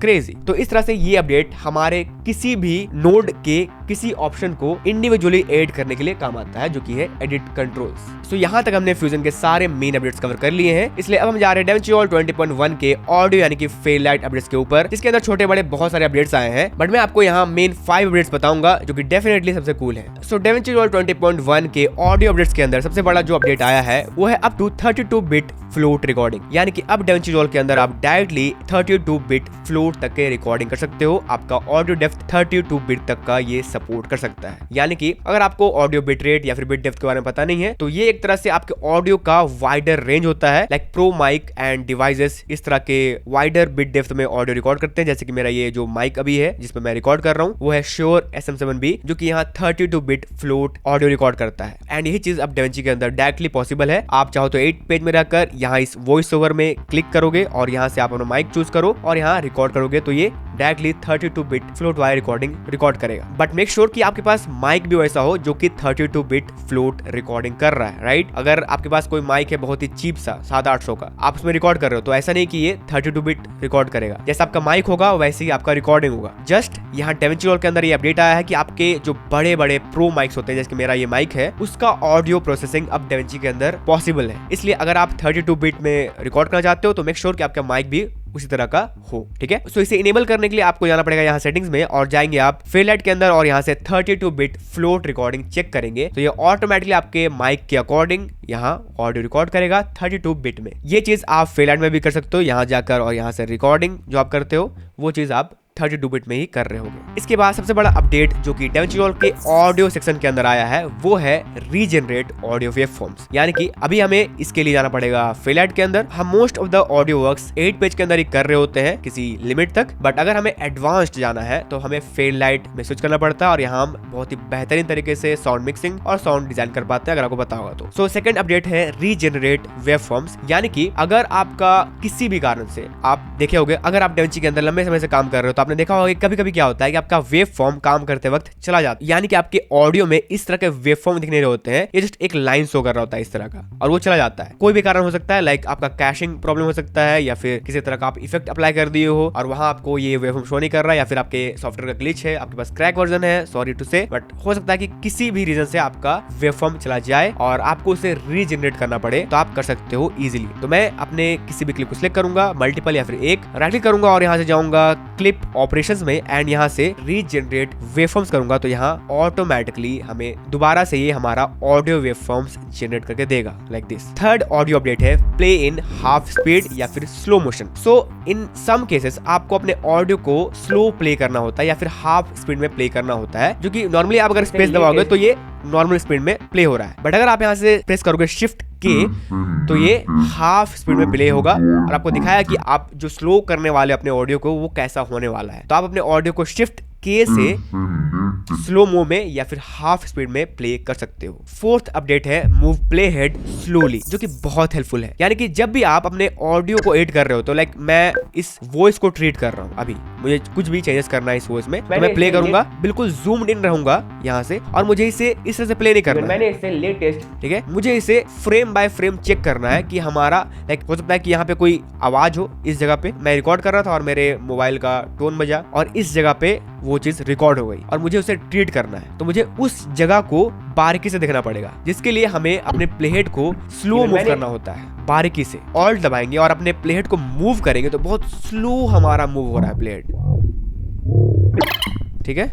क्रेजी। तो इस तरह से ये अपडेट हमारे किसी भी नोड के किसी ऑप्शन को इंडिविजुअली ऐड करने के लिए काम आता है, जो कि है एडिट कंट्रोल्स। सो यहाँ तक हमने फ्यूजन के सारे मेन अपडेट्स कवर कर लिए हैं, इसलिए अब हम जा रहे हैं डेविंची रिजॉल्व 20.1 के ऑडियो यानी कि फेयरलाइट अपडेट्स के ऊपर, जिसके अंदर छोटे बड़े बहुत सारे अपडेट्स आए हैं, बट मैं आपको यहाँ मेन 5 अपडेट्स बताऊंगा जो कि डेफिनेटली सबसे कूल है। सो डेविंची रिजॉल्व 20.1 के ऑडियो अपडेट्स के अंदर सबसे बड़ा जो अपडेट आया है वो है up to 32 bit float recording, यानी कि अब डेविंची रिजॉल्व के अंदर आप डायरेक्टली 32 बिट फ्लोट तक के रिकॉर्डिंग कर सकते हो। आपका ऑडियो डेप्थ 32 बिट तक का ये सपोर्ट कर सकता है, यानी कि अगर आपको ऑडियो बिट रेट या फिर बिट डेप्थ के बारे में पता नहीं है तो ये एक तरह से आपके ऑडियो का वाइडर रेंज होता है, like pro mic and devices इस तरह के वाइडर बिट डेप्थ में ऑडियो रिकॉर्ड करते हैं। जैसे कि मेरा ये जो माइक अभी है जिसपे मैं रिकॉर्ड कर रहा हूँ वो है श्योर SM7B, जो कि यहाँ 32 बिट फ्लोट ऑडियो रिकॉर्ड करता है, एंड यही चीज अब डेविंची के अंदर डायरेक्टली पॉसिबल है। आप चाहो तो 8 पेज में रहकर यहाँ इस वॉइस ओवर में क्लिक करोगे और यहाँ से आप अपना माइक चूज करो और यहाँ रिकॉर्ड करोगे तो ये directly 32 bit float wire recording record करेगा। बट मेक श्योर कि आपके पास माइक भी वैसा हो जो कि 32 बिट फ्लोट रिकॉर्डिंग कर रहा है, राइट। अगर आपके पास कोई माइक है बहुत ही चीप सा 700-800 का, आप उसमें रिकॉर्ड कर रहे हो तो ऐसा नहीं कि ये 32 बिट रिकॉर्ड करेगा। जैसा आपका माइक होगा वैसे ही आपका रिकॉर्डिंग होगा। जस्ट यहाँ डेविंची रिजॉल्व के अंदर ये अपडेट आया है कि आपके जो बड़े बड़े प्रो माइक्स होते हैं, जैसे मेरा ये माइक है, उसका ऑडियो प्रोसेसिंग अब डेविंची के अंदर पॉसिबल है। इसलिए अगर आप 32 बिट में रिकॉर्ड करना चाहते हो तो मेक श्योर कि आपका माइक भी उसी तरह का हो, ठीक है। सो इसे इनेबल करने के लिए आपको जाना पड़ेगा यहाँ सेटिंग्स में और जाएंगे आप फेयरलाइट के अंदर और यहाँ से 32 बिट फ्लोट रिकॉर्डिंग चेक करेंगे तो ये ऑटोमेटिकली आपके माइक के अकॉर्डिंग यहाँ ऑडियो रिकॉर्ड करेगा 32 बिट में। ये चीज आप फेयरलाइट में भी कर सकते हो, यहाँ जाकर और यहाँ से रिकॉर्डिंग जो आप करते हो वो चीज आप 32 बिट में ही कर रहे होगे। इसके बाद सबसे बड़ा अपडेट जो कि डेविंची रिजॉल्व के ऑडियो सेक्शन के अंदर आया है वो है रीजनरेट ऑडियो वेवफॉर्म्स, यानी कि अभी हमें इसके लिए जाना पड़ेगा फेयरलाइट के अंदर। हम most of the audio works 8 page के अंदर ही कर रहे होते हैं किसी लिमिट तक, बट अगर हमें एडवांस्ड जाना है तो हमें फेयरलाइट में स्विच करना पड़ता है और यहाँ हम बहुत ही बेहतरीन तरीके से साउंड मिक्सिंग और साउंड डिजाइन कर पाते हैं, अगर आपको पता होगा तो। सो सेकंड अपडेट है रीजनरेट वेवफॉर्म्स, यानी कि अगर आपका किसी भी कारण से, आप देखे होंगे अगर आप डेविंची के अंदर लंबे समय से काम कर रहे हो तो आपने देखा होगा कभी कभी क्या होता है कि आपका वेव फॉर्म काम करते वक्त चला जाता है, यानी कि आपके ऑडियो में इस तरह के वेव फॉर्म दिखने रहे होते हैं, ये जस्ट एक लाइन शो कर रहा होता है इस तरह का और वो चला जाता है। कोई भी कारण हो सकता है, लाइक आपका कैशिंग प्रॉब्लम हो सकता है या फिर किसी तरह का आप इफेक्ट अप्लाई कर दिए हो और वहां आपको ये वेव फॉर्म शो नहीं कर रहा है, या फिर आपके सॉफ्टवेयर का ग्लिच है, आपके पास क्रैक वर्जन है, सॉरी टू से, बट हो सकता है कि किसी भी रीजन से आपका वेव फॉर्म चला जाए और आपको उसे रीजनरेट करना पड़े, तो आप कर सकते हो इजीली। तो मैं अपने किसी भी क्लिप को सिलेक्ट करूंगा, मल्टीपल या फिर एक, राइट क्लिक करूंगा और यहाँ से जाऊंगा क्लिप ऑपरेशंस में एंड यहाँ से रीजनरेट वेवफॉर्म्स करूंगा तो यहाँ ऑटोमेटिकली हमें दोबारा से ये हमारा ऑडियो वेवफॉर्म्स जनरेट करके देगा, like this. Third audio update है प्ले इन हाफ स्पीड या फिर स्लो मोशन। सो इन सम केसेस आपको अपने ऑडियो को स्लो प्ले करना होता है या फिर हाफ स्पीड में प्ले करना होता है, जो कि नॉर्मली आप अगर स्पेस दबाओगे तो ये नॉर्मल स्पीड में प्ले हो रहा है, बट अगर आप यहाँ से प्रेस करोगे शिफ्ट के तो ये हाफ स्पीड में प्ले होगा और आपको दिखाया कि आप जो स्लो करने वाले अपने ऑडियो को वो कैसा होने वाला है। तो आप अपने ऑडियो को शिफ्ट के से स्लो मो में या फिर हाफ स्पीड में प्ले कर सकते हो। फोर्थ अपडेट है मूव प्ले हेड स्लोली, जो कि बहुत हेल्पफुल है, यानी कि जब भी आप अपने ऑडियो को एडिट कर रहे हो तो लाइक मैं इस वॉइस को ट्रीट कर रहा हूँ, अभी मुझे कुछ भी चेंजेस करना है इस वॉइस में तो मैं प्ले करूंगा, बिल्कुल जूम्ड इन रहूंगा यहाँ से और मुझे इसे इस तरह से प्ले नहीं करना, मैंने इसे लेटेस्ट, ठीक है, मुझे इसे फ्रेम बाय फ्रेम चेक करना है कि हमारा लाइक हो सकता है कि यहाँ पे कोई आवाज हो, इस जगह पे मैं रिकॉर्ड कर रहा था और मेरे मोबाइल का टोन बजा और इस जगह पे वो चीज रिकॉर्ड हो गई और मुझे उसे ट्रीट करना है, तो मुझे उस जगह को बारीकी से देखना पड़ेगा, जिसके लिए हमें अपने प्लेहेड को स्लो मूव करना होता है। बारीकी से ऑल्ट दबाएंगे और अपने प्लेहेड को मूव करेंगे तो बहुत स्लो हमारा मूव हो रहा है प्लेहेड, ठीक है,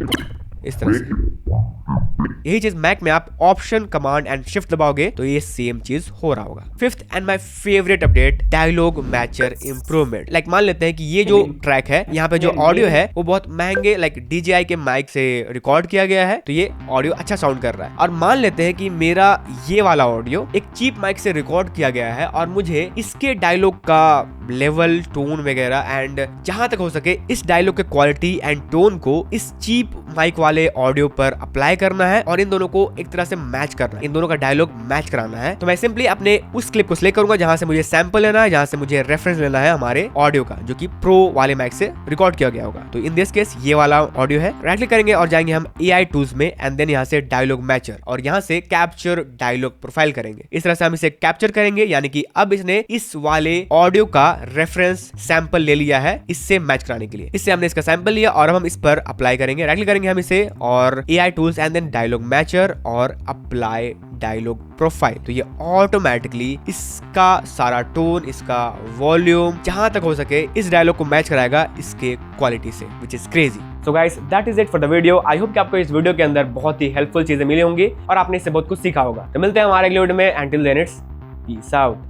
इस तरह से। यही चीज मैक में आप ऑप्शन कमांड एंड शिफ्ट दबाओगे तो ये सेम चीज हो रहा होगा। Fifth and my favourite update, dialogue matcher improvement. Like मान लेते हैं कि ये जो ट्रैक है, यहाँ पे जो ऑडियो है वो बहुत महंगे लाइक DJI के माइक से रिकॉर्ड किया गया है, तो ये ऑडियो अच्छा साउंड कर रहा है। और मान लेते हैं कि मेरा ये वाला ऑडियो एक चीप माइक से रिकॉर्ड किया गया है और मुझे इसके डायलॉग का लेवल, टोन वगैरह एंड जहां तक हो सके इस डायलॉग के क्वालिटी एंड टोन को इस चीप माइक वाले ऑडियो पर अप्लाई करना है और इन दोनों को एक तरह से मैच करना है, इन दोनों का डायलॉग मैच कराना है। तो मैं सिंपली अपने उस क्लिप को सिलेक्ट करूंगा जहां से मुझे सैंपल लेना है, जहां से मुझे रेफरेंस लेना है हमारे ऑडियो का, जो कि प्रो वाले माइक से रिकॉर्ड किया गया होगा। तो इन दिस केस ये वाला ऑडियो है। राइट क्लिक करेंगे और जाएंगे हम AI टूल्स में एंड देन यहाँ से डायलॉग मैचर और यहाँ से कैप्चर डायलॉग प्रोफाइल करेंगे। इस तरह से हम इसे कैप्चर करेंगे, यानी कि अब इसने इस वाले ऑडियो का रेफरेंस सैंपल ले लिया है इससे मैच कराने के लिए। इससे हमने इसका सैंपल लिया और अब हम इस पर अप्लाई करेंगे। राइट क्लिक करेंगे हम इसे और AI tools and then dialogue matcher और अप्लाई डायलॉग प्रोफाइल। तो ये ऑटोमेटिकली इसका सारा टोन, इसका वॉल्यूम जहां तक हो सके इस डायलॉग को मैच कराएगा इसके क्वालिटी से, which is crazy. So guys, that is it for the video. I hope कि आपको इस वीडियो के अंदर बहुत ही हेल्पफुल चीजें मिली होंगी और आपने इससे बहुत कुछ सीखा होगा। तो मिलते हैं हमारे अगले वीडियो में। Until then it's peace out.